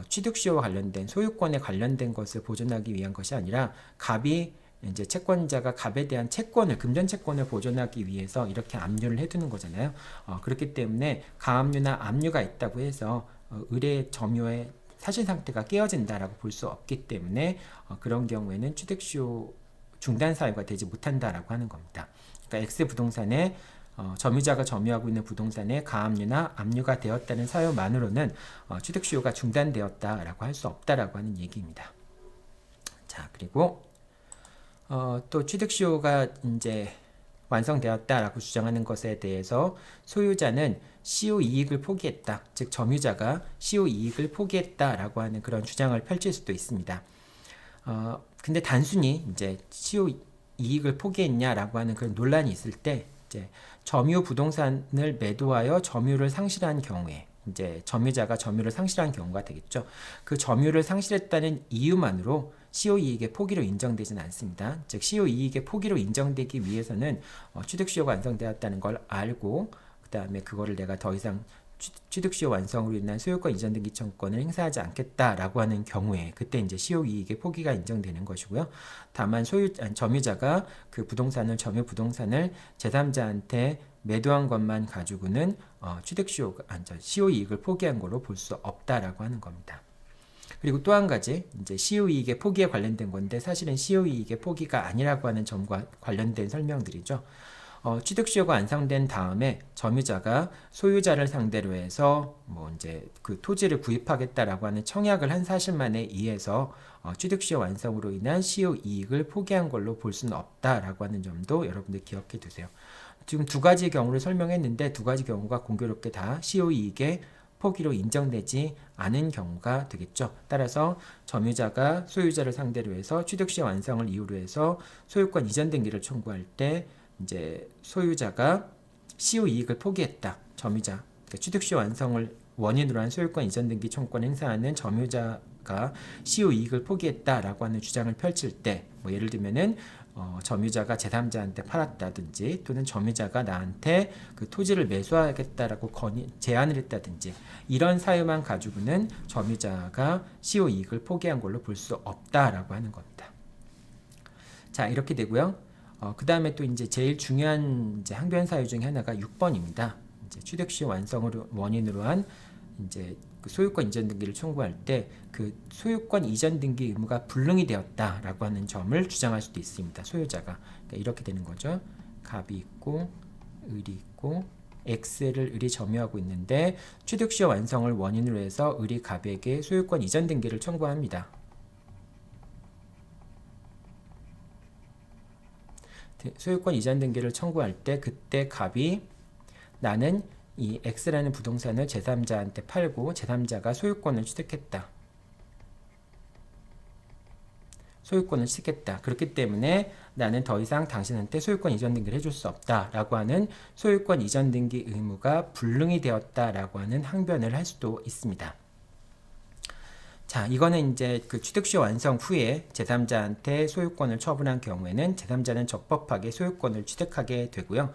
취득시효와 관련된 소유권에 관련된 것을 보존하기 위한 것이 아니라 갑이 이제 채권자가 갑에 대한 채권을, 금전 채권을 보존하기 위해서 이렇게 압류를 해두는 거잖아요. 그렇기 때문에 가압류나 압류가 있다고 해서 을의 점유의 사실 상태가 깨어진다라고 볼 수 없기 때문에 그런 경우에는 취득시효 중단 사유가 되지 못한다라고 하는 겁니다. 그러니까 X 부동산에 점유자가 점유하고 있는 부동산에 가압류나 압류가 되었다는 사유만으로는 취득시효가 중단되었다라고 할 수 없다라고 하는 얘기입니다. 자, 그리고 또 취득시효가 이제 완성되었다라고 주장하는 것에 대해서 소유자는 시효 이익을 포기했다, 즉 점유자가 시효 이익을 포기했다라고 하는 그런 주장을 펼칠 수도 있습니다. 근데 단순히 이제 시효 이익을 포기했냐라고 하는 그런 논란이 있을 때, 이제 점유 부동산을 매도하여 점유를 상실한 경우에, 이제 점유자가 점유를 상실한 경우가 되겠죠. 그 점유를 상실했다는 이유만으로 시효 이익의 포기로 인정되지는 않습니다. 즉 시효 이익의 포기로 인정되기 위해서는 취득시효가 완성되었다는 걸 알고, 그 다음에 그거를 내가 더 이상 취득시효 완성으로 인한 소유권 이전 등기 청구권을 행사하지 않겠다라고 하는 경우에, 그때 이제 시효 이익의 포기가 인정되는 것이고요. 다만 점유자가 그 부동산을, 점유 부동산을 제3자한테 매도한 것만 가지고는 시효 이익을 포기한 걸로 볼 수 없다라고 하는 겁니다. 그리고 또 한 가지, 이제 시효 이익의 포기에 관련된 건데, 사실은 시효 이익의 포기가 아니라고 하는 점과 관련된 설명들이죠. 취득시효가 완성된 다음에 점유자가 소유자를 상대로 해서 뭐 이제 그 토지를 구입하겠다라고 하는 청약을 한 사실만에 의해서 취득시효 완성으로 인한 시효 이익을 포기한 걸로 볼 수는 없다라고 하는 점도 여러분들 기억해 두세요. 지금 두 가지 경우를 설명했는데, 두 가지 경우가 공교롭게 다 시효 이익의 포기로 인정되지 않은 경우가 되겠죠. 따라서 점유자가 소유자를 상대로 해서 취득시효 완성을 이유로 해서 소유권 이전 등기를 청구할 때, 이제 소유자가 시효 이익을 포기했다, 점유자, 그러니까 취득시효 완성을 원인으로 한 소유권 이전 등기 청구권 행사하는 점유자가 시효 이익을 포기했다라고 하는 주장을 펼칠 때, 뭐 예를 들면은 점유자가 제3자한테 팔았다든지 또는 점유자가 나한테 그 토지를 매수하겠다라고 제안을 했다든지 이런 사유만 가지고는 점유자가 시효 이익을 포기한 걸로 볼 수 없다라고 하는 겁니다. 자, 이렇게 되고요. 그 다음에 또 이제 제일 중요한 이제 항변 사유 중에 하나가 6번입니다. 이제 취득 시효 완성을 원인으로 한 이제 그 소유권 이전 등기를 청구할 때 그 소유권 이전 등기 의무가 불능이 되었다라고 하는 점을 주장할 수도 있습니다. 소유자가. 그러니까 이렇게 되는 거죠. 갑이 있고 을이 있고 X를 을이 점유하고 있는데 취득 시효 완성을 원인으로 해서 을이 갑에게 소유권 이전 등기를 청구합니다. 소유권 이전 등기를 청구할 때 그때 갑이 나는 이 X라는 부동산을 제3자한테 팔고 제3자가 소유권을 취득했다. 소유권을 취득했다. 그렇기 때문에 나는 더 이상 당신한테 소유권 이전 등기를 해줄 수 없다라고 하는 소유권 이전 등기 의무가 불능이 되었다라고 하는 항변을 할 수도 있습니다. 자, 이거는 이제 그 취득시효 완성 후에 제3자한테 소유권을 처분한 경우에는 제3자는 적법하게 소유권을 취득하게 되고요.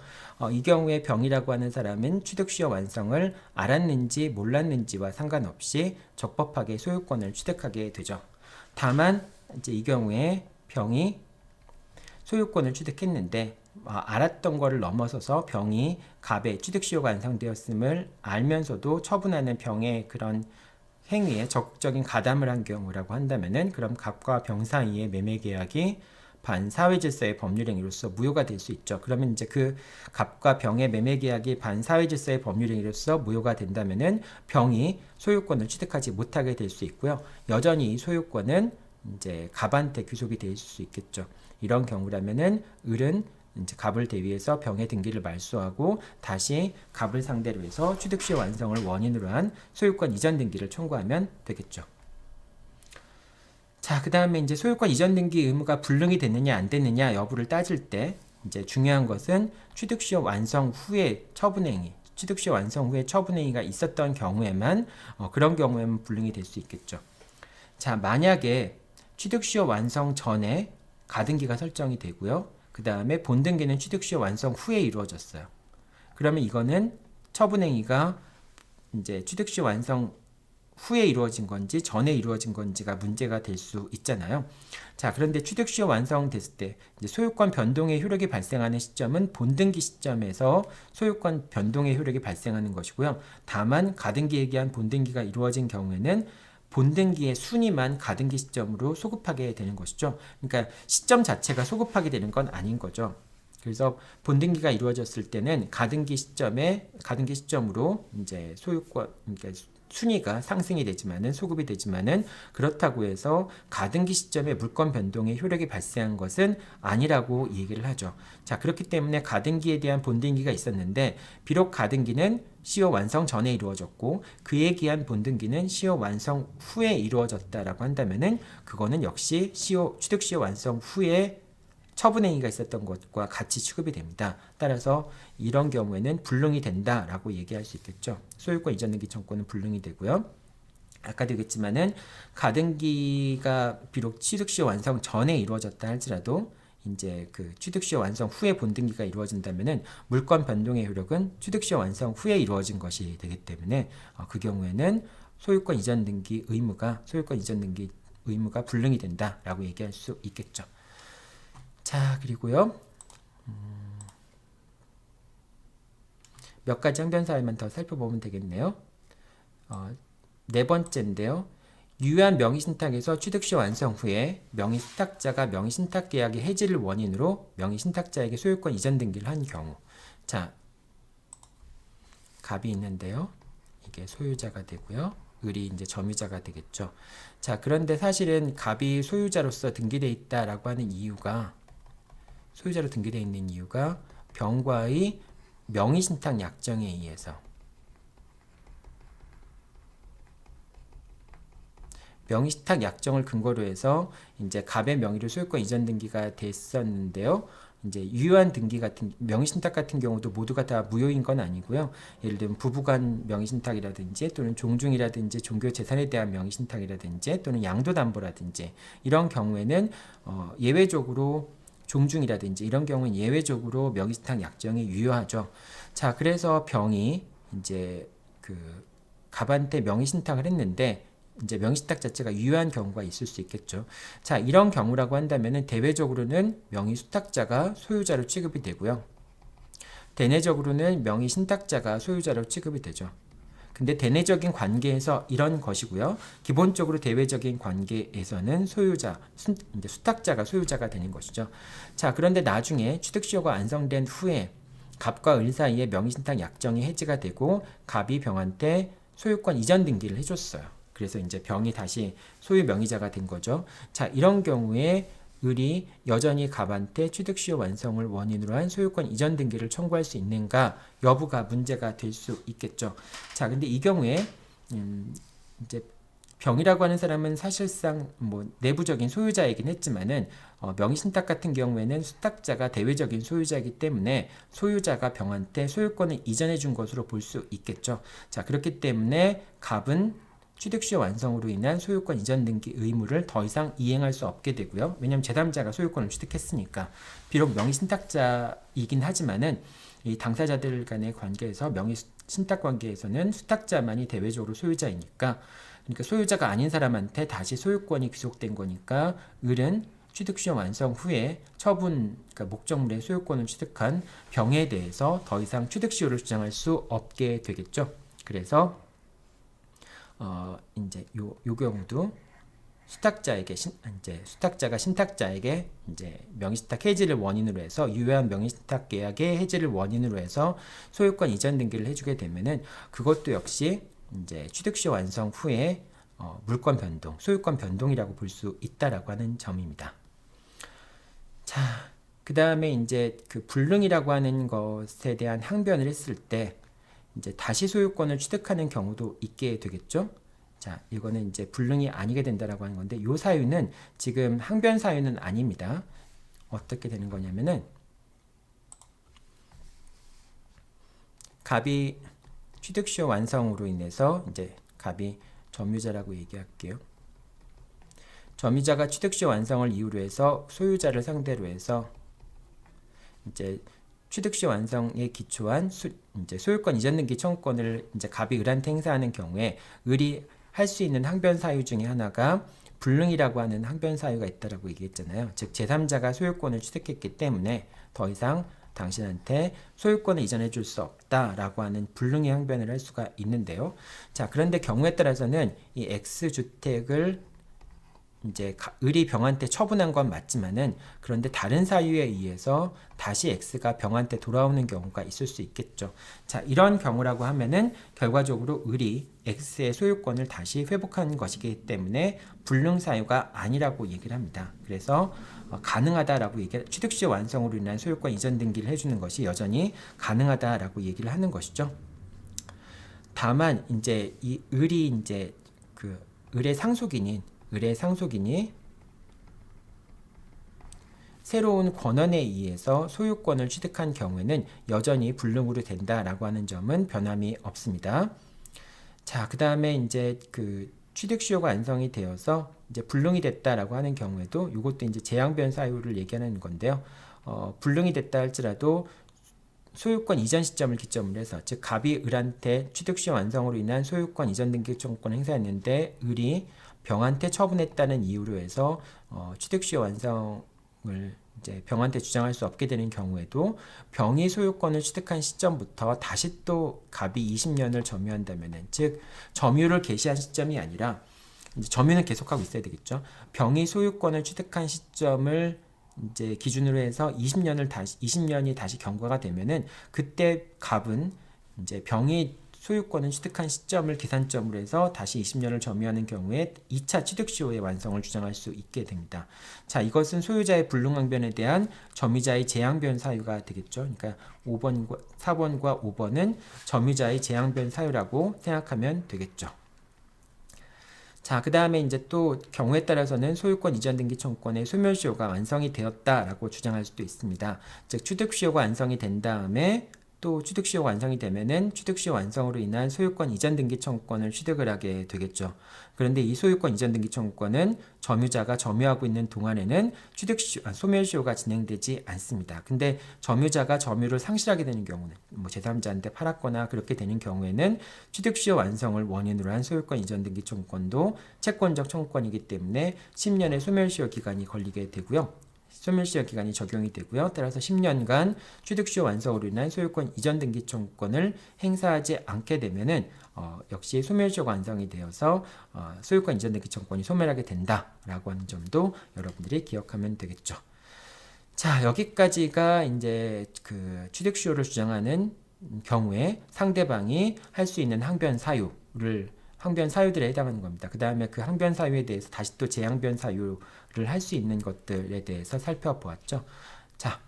이 경우에 병이라고 하는 사람은 취득시효 완성을 알았는지 몰랐는지와 상관없이 적법하게 소유권을 취득하게 되죠. 다만 이제 이 경우에 병이 소유권을 취득했는데 알았던 거를 넘어서서 병이 갑의 취득시효가 완성되었음을 알면서도 처분하는 병의 그런 행위에 적극적인 가담을 한 경우라고 한다면은 그럼 갑과 병 사이의 매매 계약이 반사회질서의 법률행위로서 무효가 될 수 있죠. 그러면 이제 그 갑과 병의 매매 계약이 반사회질서의 법률행위로서 무효가 된다면은 병이 소유권을 취득하지 못하게 될 수 있고요. 여전히 이 소유권은 이제 갑한테 귀속이 될 수 있겠죠. 이런 경우라면은 을은 이제 갑을 대위해서 병의 등기를 말소하고 다시 갑을 상대로 해서 취득시효 완성을 원인으로 한 소유권 이전 등기를 청구하면 되겠죠. 자, 그 다음에 이제 소유권 이전 등기 의무가 불능이 됐느냐 안 됐느냐 여부를 따질 때 이제 중요한 것은 취득시효 완성 후에 처분행위, 취득시효 완성 후에 처분행위가 있었던 경우에만 그런 경우에만 불능이 될 수 있겠죠. 자, 만약에 취득시효 완성 전에 가등기가 설정이 되고요. 그 다음에 본등기는 취득시효 완성 후에 이루어졌어요. 그러면 이거는 처분행위가 이제 취득시효 완성 후에 이루어진 건지 전에 이루어진 건지가 문제가 될 수 있잖아요. 자, 그런데 취득시효 완성됐을 때 이제 소유권 변동의 효력이 발생하는 시점은 본등기 시점에서 소유권 변동의 효력이 발생하는 것이고요. 다만 가등기에 의한 본등기가 이루어진 경우에는 본등기의 순위만 가등기 시점으로 소급하게 되는 것이죠. 그러니까 시점 자체가 소급하게 되는 건 아닌 거죠. 그래서 본등기가 이루어졌을 때는 가등기 시점으로 이제 소유권, 그러니까 순위가 상승이 되지만은 소급이 되지만은 그렇다고 해서 가등기 시점에 물권 변동의 효력이 발생한 것은 아니라고 얘기를 하죠. 자, 그렇기 때문에 가등기에 대한 본등기가 있었는데 비록 가등기는 시효 완성 전에 이루어졌고 그에 기한 본등기는 시효 완성 후에 이루어졌다라고 한다면은 그거는 역시 취득시효 완성 후에 처분행위가 있었던 것과 같이 취급이 됩니다. 따라서 이런 경우에는 불능이 된다라고 얘기할 수 있겠죠. 소유권 이전 등기 청구는 불능이 되고요. 아까도 얘기했지만은 가등기가 비록 취득시효 완성 전에 이루어졌다 할지라도 이제 그 취득시효 완성 후에 본등기가 이루어진다면은 물권 변동의 효력은 취득시효 완성 후에 이루어진 것이 되기 때문에 그 경우에는 소유권 이전 등기 의무가 불능이 된다라고 얘기할 수 있겠죠. 자, 그리고요. 몇 가지 항변 사유만 더 살펴보면 되겠네요. 네 번째인데요. 유효한 명의신탁에서 취득시효 완성 후에 명의신탁자가 명의신탁계약의 해지를 원인으로 명의신탁자에게 소유권 이전 등기를 한 경우. 자, 갑이 있는데요. 이게 소유자가 되고요. 을이 이제 점유자가 되겠죠. 자, 그런데 사실은 갑이 소유자로서 등기되어 있다라고 하는 이유가 소유자로 등기되어 있는 이유가 병과의 명의신탁 약정에 의해서 명의신탁 약정을 근거로 해서 이제 갑의 명의로 소유권 이전 등기가 됐었는데요. 이제 유효한 등기 같은 명의신탁 같은 경우도 모두가 다 무효인 건 아니고요. 예를 들면 부부간 명의신탁이라든지 또는 종중이라든지 종교 재산에 대한 명의신탁이라든지 또는 양도담보라든지 이런 경우에는 예외적으로 종중이라든지 이런 경우는 예외적으로 명의신탁 약정이 유효하죠. 자, 그래서 병이 이제 그 갑한테 명의신탁을 했는데 이제 명의신탁 자체가 유효한 경우가 있을 수 있겠죠. 자, 이런 경우라고 한다면은 대외적으로는 명의수탁자가 소유자로 취급이 되고요. 대내적으로는 명의신탁자가 소유자로 취급이 되죠. 근데 대내적인 관계에서 이런 것이고요. 기본적으로 대외적인 관계에서는 소유자, 이제 수탁자가 소유자가 되는 것이죠. 자, 그런데 나중에 취득시효가 완성된 후에 갑과 을 사이에 명의신탁 약정이 해지가 되고 갑이 병한테 소유권 이전 등기를 해줬어요. 그래서 이제 병이 다시 소유 명의자가 된 거죠. 자, 이런 경우에 을이 여전히 갑한테 취득시효 완성을 원인으로 한 소유권 이전 등기를 청구할 수 있는가 여부가 문제가 될 수 있겠죠. 자, 근데 이 경우에 이제 병이라고 하는 사람은 사실상 뭐 내부적인 소유자이긴 했지만은 명의신탁 같은 경우에는 수탁자가 대외적인 소유자이기 때문에 소유자가 병한테 소유권을 이전해 준 것으로 볼 수 있겠죠. 자, 그렇기 때문에 갑은 취득시효 완성으로 인한 소유권 이전 등기 의무를 더 이상 이행할 수 없게 되고요. 왜냐하면 제3자가 소유권을 취득했으니까. 비록 명의신탁자이긴 하지만은 이 당사자들 간의 관계에서 명의신탁 관계에서는 수탁자만이 대외적으로 소유자이니까, 그러니까 소유자가 아닌 사람한테 다시 소유권이 귀속된 거니까 을은 취득시효 완성 후에 처분, 그러니까 목적물의 소유권을 취득한 병에 대해서 더 이상 취득시효를 주장할 수 없게 되겠죠. 그래서 이제 요 경우도 수탁자에게 이제 수탁자가 신탁자에게 이제 명의신탁 해지를 원인으로 해서 유효한 명의신탁 계약의 해지를 원인으로 해서 소유권 이전 등기를 해주게 되면은 그것도 역시 이제 취득시효 완성 후에 물권 변동, 소유권 변동이라고 볼 수 있다라고 하는 점입니다. 자, 그 다음에 이제 그 불능이라고 하는 것에 대한 항변을 했을 때 이제 다시 소유권을 취득하는 경우도 있게 되겠죠. 자, 이거는 이제 불능이 아니게 된다라고 하는 건데, 요 사유는 지금 항변 사유는 아닙니다. 어떻게 되는 거냐면은 갑이 취득시효 완성으로 인해서 이제 갑이 점유자라고 얘기할게요. 점유자가 취득시효 완성을 이유로 해서 소유자를 상대로 해서 이제 취득시효 완성에 기초한 이제 소유권 이전 등기 청구권을 이제 갑이 을한테 행사하는 경우에 을이 할 수 있는 항변 사유 중에 하나가 불능이라고 하는 항변 사유가 있다라고 얘기했잖아요. 즉 제3자가 소유권을 취득했기 때문에 더 이상 당신한테 소유권을 이전해 줄 수 없다라고 하는 불능의 항변을 할 수가 있는데요. 자, 그런데 경우에 따라서는 이 X주택을 이제 을이 병한테 처분한 건 맞지만은 그런데 다른 사유에 의해서 다시 X가 병한테 돌아오는 경우가 있을 수 있겠죠. 자, 이런 경우라고 하면은 결과적으로 을이 X의 소유권을 다시 회복한 것이기 때문에 불능 사유가 아니라고 얘기를 합니다. 그래서 가능하다라고 취득시효 완성으로 인한 소유권 이전 등기를 해주는 것이 여전히 가능하다라고 얘기를 하는 것이죠. 다만 이제 이 을이 이제 그 을의 상속인이 새로운 권한에 의해서 소유권을 취득한 경우에는 여전히 불능으로 된다라고 하는 점은 변함이 없습니다. 자, 그 다음에 이제 그 취득시효가 완성이 되어서 이제 불능이 됐다라고 하는 경우에도 이것도 이제 재항변 사유를 얘기하는 건데요. 불능이 됐다 할지라도 소유권 이전 시점을 기점으로 해서, 즉 갑이 을한테 취득시효 완성으로 인한 소유권 이전 등기 청구권을 행사했는데 을이 병한테 처분했다는 이유로 해서 취득시효 완성을 이제 병한테 주장할 수 없게 되는 경우에도 병이 소유권을 취득한 시점부터 다시 또 갑이 20년을 점유한다면은, 즉 점유를 개시한 시점이 아니라 이제 점유는 계속하고 있어야 되겠죠. 병이 소유권을 취득한 시점을 이제 기준으로 해서 20년이 다시 경과가 되면은 그때 갑은 이제 병이 소유권을 취득한 시점을 기산점으로 해서 다시 20년을 점유하는 경우에 2차 취득시효의 완성을 주장할 수 있게 됩니다. 자, 이것은 소유자의 불능항변에 대한 점유자의 재항변 사유가 되겠죠. 그러니까 4번과 5번은 점유자의 재항변 사유라고 생각하면 되겠죠. 자, 그 다음에 이제 또 경우에 따라서는 소유권 이전 등기 청구권의 소멸시효가 완성이 되었다라고 주장할 수도 있습니다. 즉 취득시효가 완성이 된 다음에 또 취득시효 완성이 되면은 취득시효 완성으로 인한 소유권 이전 등기 청구권을 취득을 하게 되겠죠. 그런데 이 소유권 이전 등기 청구권은 점유자가 점유하고 있는 동안에는 소멸시효가 진행되지 않습니다. 근데 점유자가 점유를 상실하게 되는 경우는 뭐 제3자한테 팔았거나 그렇게 되는 경우에는 취득시효 완성을 원인으로 한 소유권 이전 등기 청구권도 채권적 청구권이기 때문에 10년의 소멸시효 기간이 걸리게 되고요. 소멸시효 기간이 적용이 되고요. 따라서 10년간 취득시효 완성으로 인한 소유권 이전 등기 청구권을 행사하지 않게 되면은 역시 소멸시효가 완성이 되어서 소유권 이전 등기 청구권이 소멸하게 된다라고 하는 점도 여러분들이 기억하면 되겠죠. 자, 여기까지가 이제 그 취득시효를 주장하는 경우에 상대방이 할 수 있는 항변 사유들에 해당하는 겁니다. 그 다음에 그 항변 사유에 대해서 다시 또 재항변 사유를 할 수 있는 것들에 대해서 살펴보았죠. 자,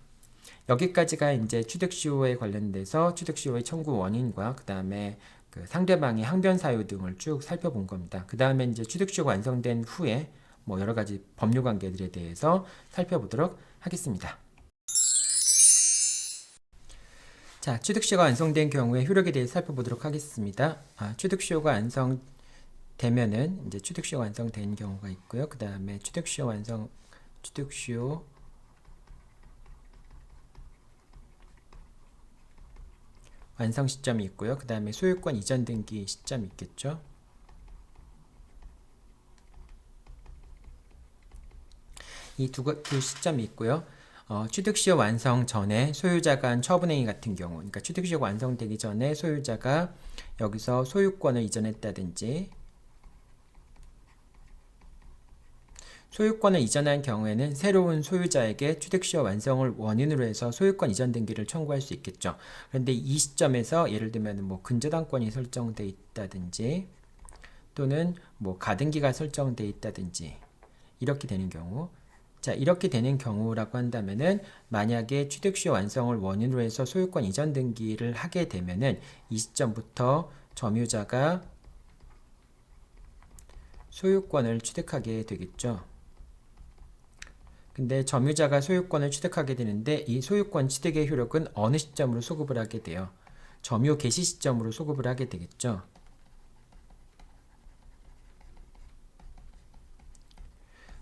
여기까지가 이제 취득시효에 관련돼서 취득시효의 청구 원인과 그 다음에 그 상대방의 항변 사유 등을 쭉 살펴본 겁니다. 그 다음에 이제 취득시효가 완성된 후에 뭐 여러 가지 법률 관계들에 대해서 살펴보도록 하겠습니다. 자, 취득시효가 완성된 경우에 효력에 대해 살펴보도록 하겠습니다. 취득시효가 완성되면은 이제 취득시효가 완성된 경우가 있고요. 그 다음에 취득시효 완성 시점이 있고요. 그 다음에 소유권 이전 등기 시점이 있겠죠. 이 두 시점이 있고요. 취득시효 완성 전에 소유자가 한 처분행위 같은 경우, 그러니까 취득시효가 완성되기 전에 소유자가 여기서 소유권을 이전했다든지, 소유권을 이전한 경우에는 새로운 소유자에게 취득시효 완성을 원인으로 해서 소유권 이전 등기를 청구할 수 있겠죠. 그런데 이 시점에서 예를 들면 뭐 근저당권이 설정돼 있다든지, 또는 뭐 가등기가 설정돼 있다든지 이렇게 되는 경우, 자, 이렇게 되는 경우라고 한다면은 만약에 취득시효 완성을 원인으로 해서 소유권 이전 등기를 하게 되면은 이 시점부터 점유자가 소유권을 취득하게 되겠죠. 근데 점유자가 소유권을 취득하게 되는데 이 소유권 취득의 효력은 어느 시점으로 소급을 하게 돼요? 점유 개시 시점으로 소급을 하게 되겠죠.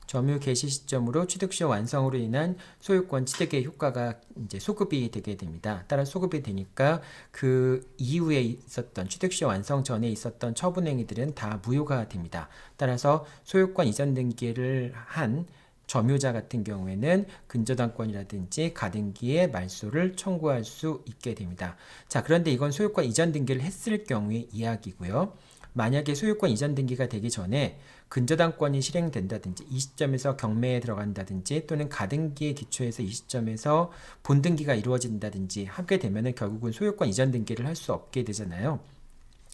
점유 개시 시점으로 취득시효 완성으로 인한 소유권 취득의 효과가 이제 소급이 되게 됩니다. 따라 소급이 되니까 그 이후에 있었던 취득시효 완성 전에 있었던 처분행위들은 다 무효가 됩니다. 따라서 소유권 이전 등기를 한 점유자 같은 경우에는 근저당권이라든지 가등기의 말소를 청구할 수 있게 됩니다. 자, 그런데 이건 소유권 이전 등기를 했을 경우의 이야기고요. 만약에 소유권 이전 등기가 되기 전에 근저당권이 실행된다든지 이 시점에서 경매에 들어간다든지 또는 가등기에 기초해서 이 시점에서 본등기가 이루어진다든지 하게 되면은 결국은 소유권 이전 등기를 할 수 없게 되잖아요.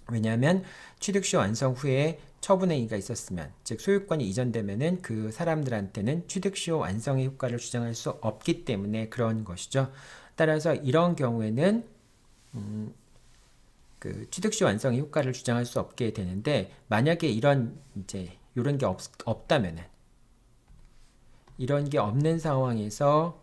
왜냐하면 취득시효 완성 후에 처분행위가 있었으면, 즉 소유권이 이전되면은 그 사람들한테는 취득시효 완성의 효과를 주장할 수 없기 때문에 그런 것이죠. 따라서 이런 경우에는 그 취득시효 완성의 효과를 주장할 수 없게 되는데, 만약에 이런 게 없다면은, 이런 게 없는 상황에서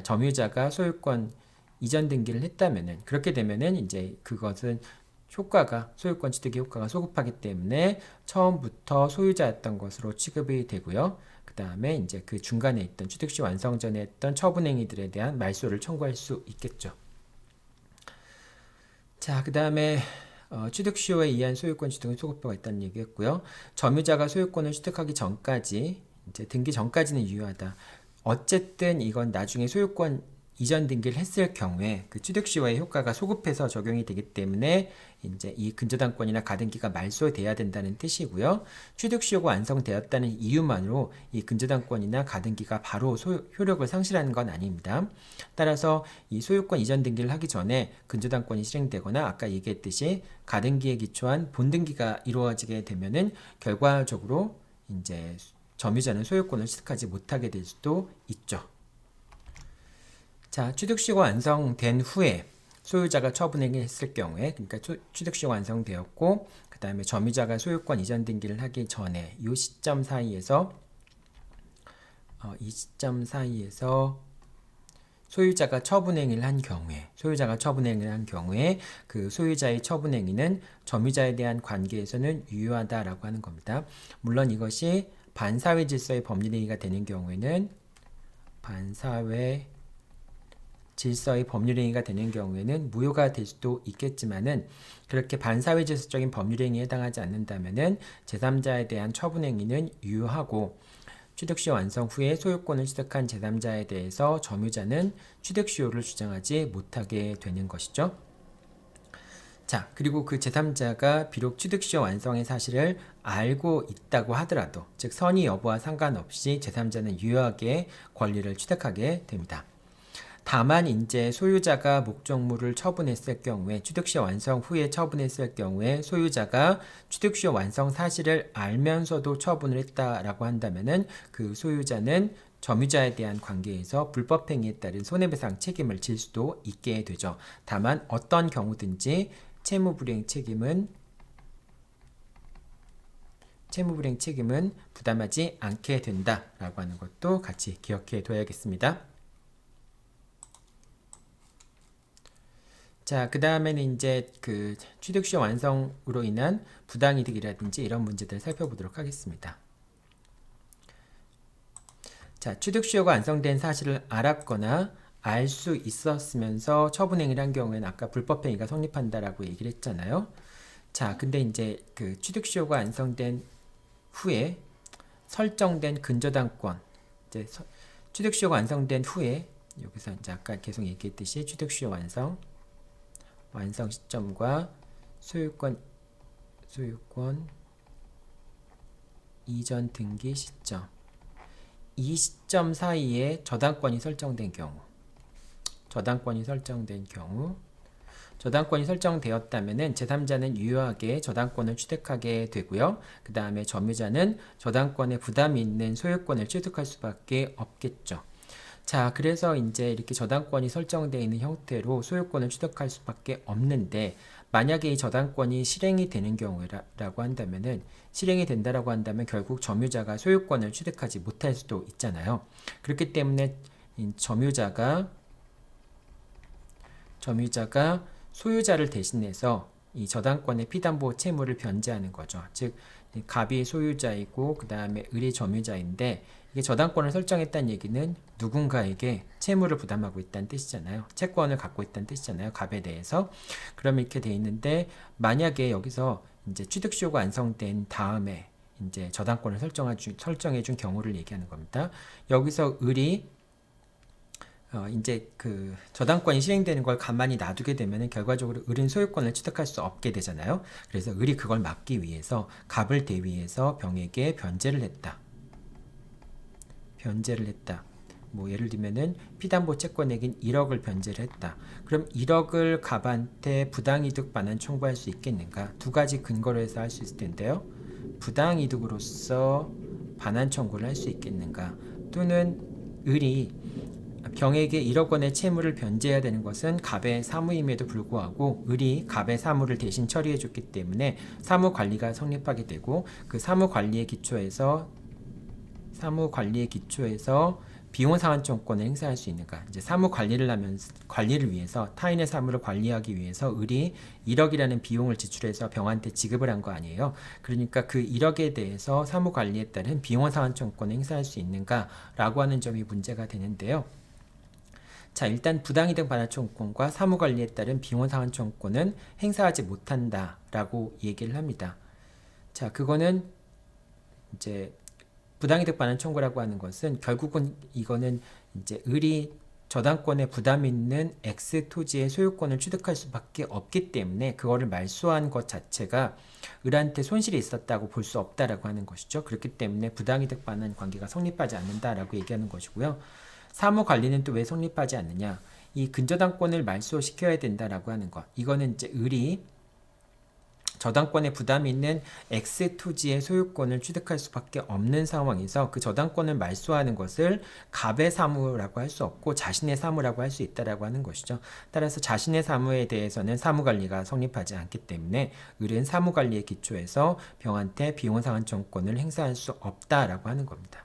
점유자가 소유권 이전 등기를 했다면은, 그렇게 되면은 이제 그것은 소유권 취득의 효과가 소급하기 때문에 처음부터 소유자였던 것으로 취급이 되고요. 그 다음에 이제 그 중간에 있던 취득시 완성 전에 했던 처분행위들에 대한 말소를 청구할 수 있겠죠. 자, 그 다음에 취득시효에 의한 소유권 취득은 소급효가 있다는 얘기였고요. 점유자가 소유권을 취득하기 전까지, 이제 등기 전까지는 유효하다. 어쨌든 이건 나중에 소유권 이전 등기를 했을 경우에 그 취득시효의 효과가 소급해서 적용이 되기 때문에 이제 이 근저당권이나 가등기가 말소돼야 된다는 뜻이고요. 취득시효가 완성되었다는 이유만으로 이 근저당권이나 가등기가 바로 효력을 상실하는 건 아닙니다. 따라서 이 소유권 이전 등기를 하기 전에 근저당권이 실행되거나 아까 얘기했듯이 가등기에 기초한 본등기가 이루어지게 되면은 결과적으로 이제 점유자는 소유권을 취득하지 못하게 될 수도 있죠. 자, 취득시효가 완성된 후에 소유자가 처분행위를 했을 경우에, 그러니까 취득시효가 완성되었고 그 다음에 점유자가 소유권 이전 등기를 하기 전에 이 시점 사이에서 이 시점 사이에서 소유자가 처분행위를 한 경우에 그 소유자의 처분행위는 점유자에 대한 관계에서는 유효하다라고 하는 겁니다. 물론 이것이 반사회 질서의 법률행위가 되는 경우에는 무효가 될 수도 있겠지만은 그렇게 반사회 질서적인 법률행위에 해당하지 않는다면은 제3자에 대한 처분행위는 유효하고 취득시효 완성 후에 소유권을 취득한 제3자에 대해서 점유자는 취득시효를 주장하지 못하게 되는 것이죠. 자, 그리고 그 제3자가 비록 취득시효 완성의 사실을 알고 있다고 하더라도, 즉 선의 여부와 상관없이 제3자는 유효하게 권리를 취득하게 됩니다. 다만 이제 소유자가 목적물을 처분했을 경우에, 취득시효 완성 후에 처분했을 경우에 소유자가 취득시효 완성 사실을 알면서도 처분을 했다라고 한다면은 그 소유자는 점유자에 대한 관계에서 불법행위에 따른 손해배상 책임을 질 수도 있게 되죠. 다만 어떤 경우든지 채무불이행 책임은 부담하지 않게 된다라고 하는 것도 같이 기억해 둬야겠습니다. 자, 그 다음에는 이제 그 취득시효 완성으로 인한 부당이득이라든지 이런 문제들을 살펴보도록 하겠습니다. 자, 취득시효가 완성된 사실을 알았거나 알 수 있었으면서 처분행위를 한 경우에는 아까 불법행위가 성립한다라고 얘기를 했잖아요. 자, 근데 이제 그 취득시효가 완성된 후에 설정된 근저당권, 이제 취득시효가 완성된 후에 여기서 이제 아까 계속 얘기했듯이 취득시효 완성 시점과 소유권 이전 등기 시점, 이 시점 사이에 저당권이 설정된 경우, 저당권이 설정되었다면은 제3자는 유효하게 저당권을 취득하게 되고요. 그 다음에 점유자는 저당권에 부담이 있는 소유권을 취득할 수밖에 없겠죠. 자, 그래서 이제 이렇게 저당권이 설정되어 있는 형태로 소유권을 취득할 수밖에 없는데, 만약에 이 저당권이 실행이 되는 경우라고 한다면은, 실행이 된다라고 한다면 결국 점유자가 소유권을 취득하지 못할 수도 있잖아요. 그렇기 때문에 점유자가 소유자를 대신해서 이 저당권의 피담보 채무를 변제하는 거죠. 즉 갑이 소유자이고 그 다음에 을이 점유자인데, 이게 저당권을 설정했다는 얘기는 누군가에게 채무를 부담하고 있다는 뜻이잖아요. 채권을 갖고 있다는 뜻이잖아요. 갑에 대해서. 그럼 이렇게 돼 있는데, 만약에 여기서 이제 취득시효가 완성된 다음에 이제 저당권을 설정해 준 경우를 얘기하는 겁니다. 여기서 을이 이제 그 저당권이 실행되는 걸 가만히 놔두게 되면 결과적으로 을은 소유권을 취득할 수 없게 되잖아요. 그래서 을이 그걸 막기 위해서 갑을 대위해서 병에게 변제를 했다. 뭐 예를 들면은 피담보 채권액인 1억을 변제를 했다. 그럼 1억을 갑한테 부당이득 반환 청구할 수 있겠는가? 두 가지 근거로 해서 할 수 있을 텐데요. 부당이득으로서 반환 청구를 할 수 있겠는가? 또는 을이 병에게 1억 원의 채무를 변제해야 되는 것은 갑의 사무임에도 불구하고 을이 갑의 사무를 대신 처리해 줬기 때문에 사무 관리가 성립하게 되고, 그 사무 관리의 기초에서 비용 상환청구권을 행사할 수 있는가? 이제 사무 관리를 위해서, 타인의 사무를 관리하기 위해서 을이 1억이라는 비용을 지출해서 병한테 지급을 한 거 아니에요. 그러니까 그 1억에 대해서 사무 관리에 따른 비용 상환청구권을 행사할 수 있는가라고 하는 점이 문제가 되는데요. 자, 일단 부당이득 반환 청구권과 사무 관리에 따른 비용 상환청구권은 행사하지 못한다라고 얘기를 합니다. 자, 그거는 이제 부당이득 반환 청구라고 하는 것은 결국은 이거는 이제 을이 저당권에 부담이 있는 X 토지의 소유권을 취득할 수밖에 없기 때문에 그거를 말소한 것 자체가 을한테 손실이 있었다고 볼 수 없다라고 하는 것이죠. 그렇기 때문에 부당이득 반환 관계가 성립하지 않는다라고 얘기하는 것이고요. 사무 관리는 또 왜 성립하지 않느냐? 이 근저당권을 말소시켜야 된다라고 하는 것. 이거는 이제 을이 저당권에 부담이 있는 X 토지의 소유권을 취득할 수밖에 없는 상황에서 그 저당권을 말소하는 것을 갑의 사무라고 할 수 없고 자신의 사무라고 할 수 있다라고 하는 것이죠. 따라서 자신의 사무에 대해서는 사무관리가 성립하지 않기 때문에 을은 사무관리의 기초에서 병한테 비용상환청구권을 행사할 수 없다라고 하는 겁니다.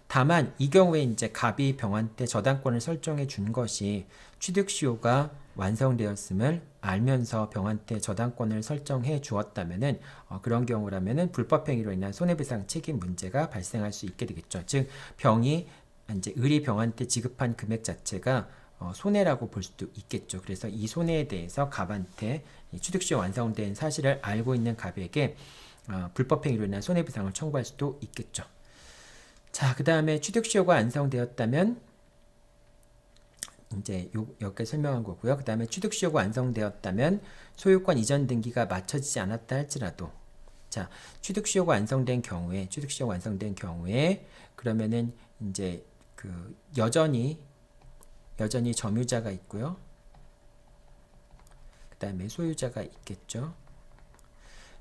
다만 이 경우에 이제 갑이 병한테 저당권을 설정해 준 것이 취득시효가 완성되었음을 알면서 병한테 저당권을 설정해 주었다면은 그런 경우라면은 불법행위로 인한 손해배상 책임 문제가 발생할 수 있게 되겠죠. 즉 병이 이제 을이 병한테 지급한 금액 자체가 손해라고 볼 수도 있겠죠. 그래서 이 손해에 대해서 갑한테 취득시효 완성된 사실을 알고 있는 갑에게 불법행위로 인한 손해배상을 청구할 수도 있겠죠. 자, 그 다음에 취득시효가 완성되었다면 이제 여기까지 설명한 거고요. 그 다음에 취득시효가 완성되었다면 소유권 이전 등기가 마쳐지지 않았다 할지라도, 자, 취득시효가 완성된 경우에 그러면은 이제 그 여전히 점유자가 있고요. 그 다음에 소유자가 있겠죠.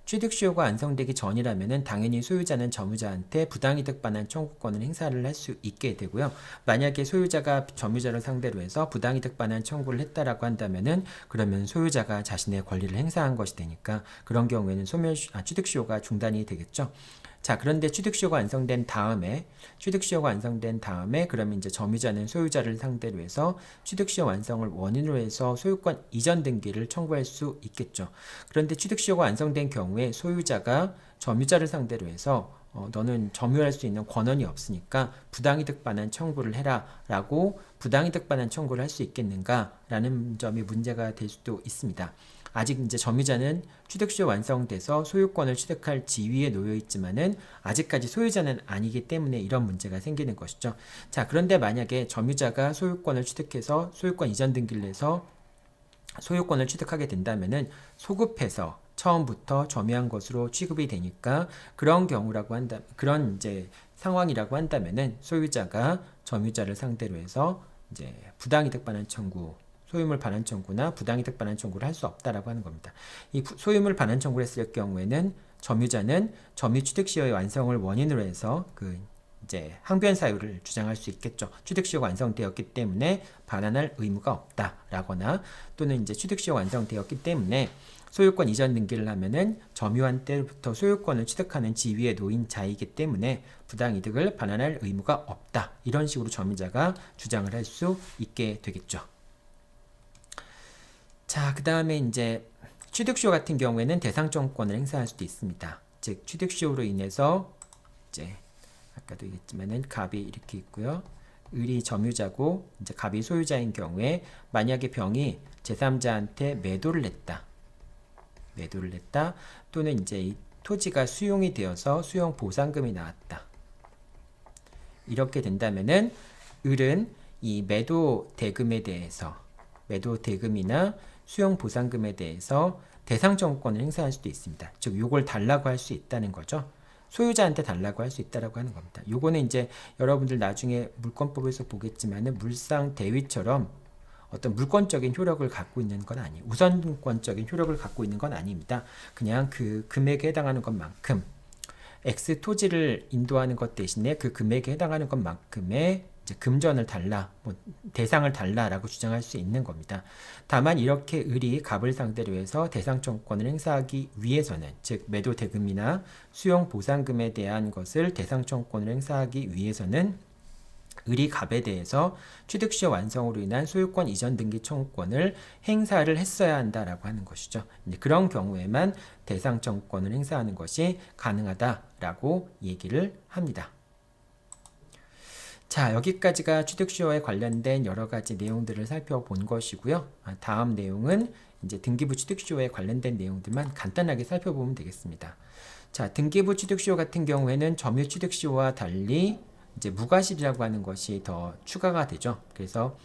취득시효가 완성되기 전이라면은 당연히 소유자는 점유자한테 부당이득 반환 청구권을 행사를 할 수 있게 되고요. 만약에 소유자가 점유자를 상대로 해서 부당이득 반환 청구를 했다라고 한다면은 그러면 소유자가 자신의 권리를 행사한 것이 되니까 그런 경우에는 취득시효가 중단이 되겠죠. 자, 그런데 취득시효가 완성된 다음에 그러면 이제 점유자는 소유자를 상대로 해서 취득시효 완성을 원인으로 해서 소유권 이전 등기를 청구할 수 있겠죠. 그런데 취득시효가 완성된 경우에 소유자가 점유자를 상대로 해서 너는 점유할 수 있는 권한이 없으니까 부당이득 반환 청구를 해라 라고 부당이득 반환 청구를 할 수 있겠는가 라는 점이 문제가 될 수도 있습니다. 아직 이제 점유자는 취득시효 완성돼서 소유권을 취득할 지위에 놓여 있지만은 아직까지 소유자는 아니기 때문에 이런 문제가 생기는 것이죠. 자, 그런데 만약에 점유자가 소유권을 취득해서 소유권 이전 등기를 해서 소유권을 취득하게 된다면은 소급해서 처음부터 점유한 것으로 취급이 되니까 그런 이제 상황이라고 한다면은 소유자가 점유자를 상대로 해서 이제 부당이득 반환 청구, 소유물 반환 청구나 부당이득 반환 청구를 할 수 없다라고 하는 겁니다. 이 소유물 반환 청구를 했을 경우에는 점유자는 점유 취득 시효의 완성을 원인으로 해서 이제 항변 사유를 주장할 수 있겠죠. 취득 시효가 완성되었기 때문에 반환할 의무가 없다라거나 또는 이제 취득 시효가 완성되었기 때문에 소유권 이전 등기를 하면은 점유한 때부터 소유권을 취득하는 지위에 놓인 자이기 때문에 부당이득을 반환할 의무가 없다. 이런 식으로 점유자가 주장을 할 수 있게 되겠죠. 자, 그 다음에 이제 취득시효 같은 경우에는 대상청구권을 행사할 수도 있습니다. 즉 취득시효로 인해서 이제 아까도 얘기했지만은 갑이 이렇게 있고요. 을이 점유자고 이제 갑이 소유자인 경우에 만약에 병이 제3자한테 매도를 했다 또는 이제 이 토지가 수용이 되어서 수용 보상금이 나왔다. 이렇게 된다면은 을은 이 매도 대금이나 수용 보상금에 대해서 대상청구권을 행사할 수도 있습니다. 즉 요걸 달라고 할 수 있다는 거죠. 소유자한테 달라고 할 수 있다라고 하는 겁니다. 요거는 이제 여러분들 나중에 물권법에서 보겠지만은 물상 대위처럼 어떤 물권적인 효력을 갖고 있는 건 아니에요. 우선권적인 효력을 갖고 있는 건 아닙니다. 그냥 그 금액에 해당하는 것만큼 X 토지를 인도하는 것 대신에 그 금액에 해당하는 것만큼의 이제 금전을 달라, 대상을 달라라고 주장할 수 있는 겁니다. 다만 이렇게 을이 갑을 상대로 해서 대상청구권을 행사하기 위해서는, 즉 매도 대금이나 수용 보상금에 대한 것을 대상청구권을 행사하기 위해서는 을이 갑에 대해서 취득시효 완성으로 인한 소유권 이전 등기 청구권을 행사를 했어야 한다라고 하는 것이죠. 그런 경우에만 대상청구권을 행사하는 것이 가능하다라고 얘기를 합니다. 자, 여기까지가 취득시효에 관련된 여러 가지 내용들을 살펴본 것이고요. 다음 내용은 이제 등기부 취득시효에 관련된 내용들만 간단하게 살펴보면 되겠습니다. 자, 등기부 취득시효 같은 경우에는 점유 취득시효와 달리 이제 무과실이라고 하는 것이 더 추가가 되죠. 그래서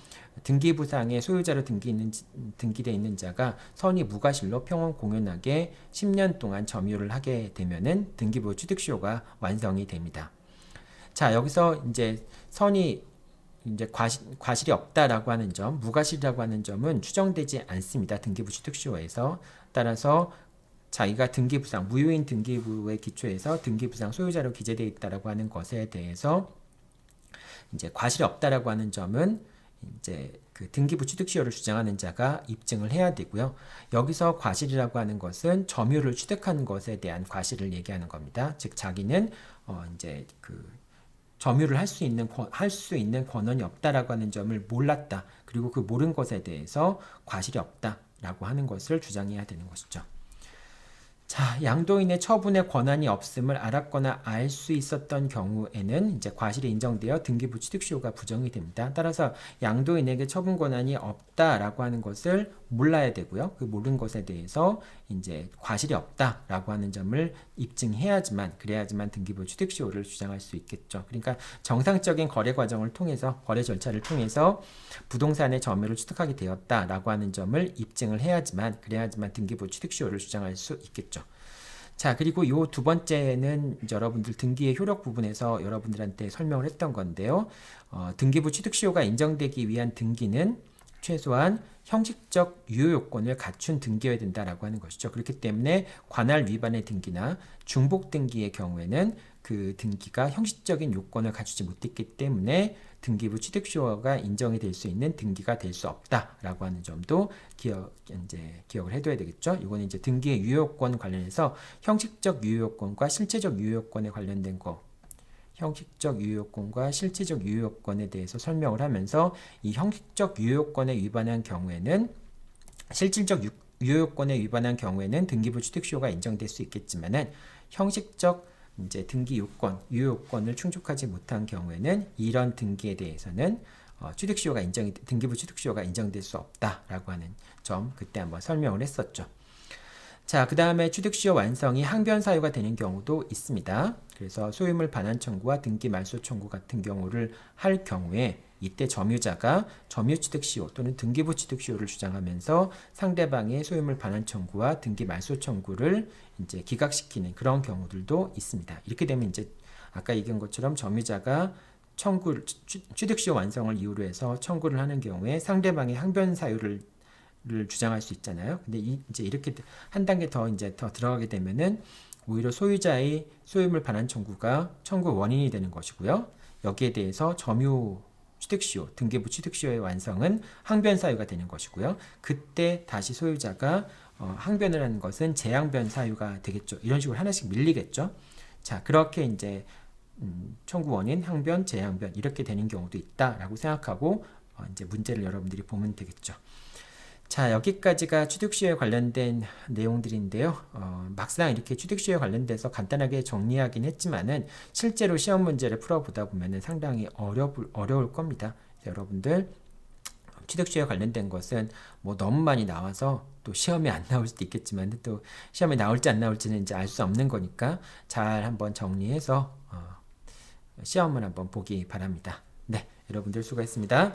등기부상에 소유자로 등기되어 있는 자가 선의 무과실로 평온 공연하게 10년 동안 점유를 하게 되면은 등기부 취득시효가 완성이 됩니다. 자, 여기서 이제 선이 이제 과실이 없다라고 하는 점, 무과실이라고 하는 점은 추정되지 않습니다. 등기부 취득시효에서. 따라서 자기가 등기부상, 무효인 등기부에 기초해서 등기부상 소유자로 기재되어 있다라고 하는 것에 대해서 이제 과실이 없다라고 하는 점은 이제 그 등기부 취득시효를 주장하는 자가 입증을 해야 되고요. 여기서 과실이라고 하는 것은 점유를 취득하는 것에 대한 과실을 얘기하는 겁니다. 즉 자기는 이제 그 점유를 할 수 있는 권한이 없다라고 하는 점을 몰랐다. 그리고 그 모른 것에 대해서 과실이 없다라고 하는 것을 주장해야 되는 것이죠. 자, 양도인의 처분의 권한이 없음을 알았거나 알 수 있었던 경우에는 이제 과실이 인정되어 등기부 취득시효가 부정이 됩니다. 따라서 양도인에게 처분 권한이 없다라고 하는 것을 몰라야 되고요. 그 모르는 것에 대해서 이제 과실이 없다라고 하는 점을 입증해야지만 그래야지만 등기부 취득시효를 주장할 수 있겠죠. 그러니까 정상적인 거래 과정을 통해서 거래 절차를 통해서 부동산의 점유를 취득하게 되었다라고 하는 점을 입증을 해야지만 그래야지만 등기부 취득시효를 주장할 수 있겠죠. 자, 그리고 요 두 번째는 이제 여러분들 등기의 효력 부분에서 여러분들한테 설명을 했던 건데요. 등기부 취득시효가 인정되기 위한 등기는 최소한 형식적 유효 요건을 갖춘 등기여야 된다라고 하는 것이죠. 그렇기 때문에 관할 위반의 등기나 중복 등기의 경우에는 그 등기가 형식적인 요건을 갖추지 못했기 때문에 등기부 취득시효가 인정이 될 수 있는 등기가 될 수 없다라고 하는 점도 기억을 해둬야 되겠죠. 이거는 이제 등기의 유효요건 관련해서 형식적 유효요건과 실체적 유효요건에 관련된 거, 형식적 유효요건과 실체적 유효요건에 대해서 설명을 하면서 이 형식적 유효요건에 위반한 경우에는 실질적 유효요건에 위반한 경우에는 등기부 취득시효가 인정될 수 있겠지만은 형식적 이제 등기 요건, 유효요건을 충족하지 못한 경우에는 이런 등기에 대해서는 등기부 취득시효가 인정될 수 없다라고 하는 점 그때 한번 설명을 했었죠. 자, 그 다음에 취득시효 완성이 항변 사유가 되는 경우도 있습니다. 그래서 소유물 반환 청구와 등기 말소 청구 같은 경우를 할 경우에 이때 점유자가 점유취득시효 또는 등기부 취득시효를 주장하면서 상대방의 소유물 반환 청구와 등기 말소 청구를 이제 기각시키는 그런 경우들도 있습니다. 이렇게 되면 이제 아까 얘기한 것처럼 점유자가 취득시효 완성을 이유로 해서 청구를 하는 경우에 상대방의 항변 사유를 주장할 수 있잖아요. 근데 이제 이렇게 한 단계 더 들어가게 되면은 오히려 소유자의 소유물 반환 청구가 청구 원인이 되는 것이고요. 여기에 대해서 점유 취득시효, 등기부 취득시효의 완성은 항변 사유가 되는 것이고요. 그때 다시 소유자가 항변을 하는 것은 재항변 사유가 되겠죠. 이런 식으로 하나씩 밀리겠죠. 자, 그렇게 이제 청구 원인, 항변, 재항변 이렇게 되는 경우도 있다라고 생각하고 이제 문제를 여러분들이 보면 되겠죠. 자, 여기까지가 취득시효에 관련된 내용들인데요. 막상 이렇게 취득시효에 관련돼서 간단하게 정리하긴 했지만은 실제로 시험 문제를 풀어보다 보면은 상당히 어려울 겁니다. 여러분들 취득시효에 관련된 것은 뭐 너무 많이 나와서 또 시험에 안 나올 수도 있겠지만 또 시험에 나올지 안 나올지는 이제 알 수 없는 거니까 잘 한번 정리해서 시험을 한번 보기 바랍니다. 네, 여러분들 수고했습니다.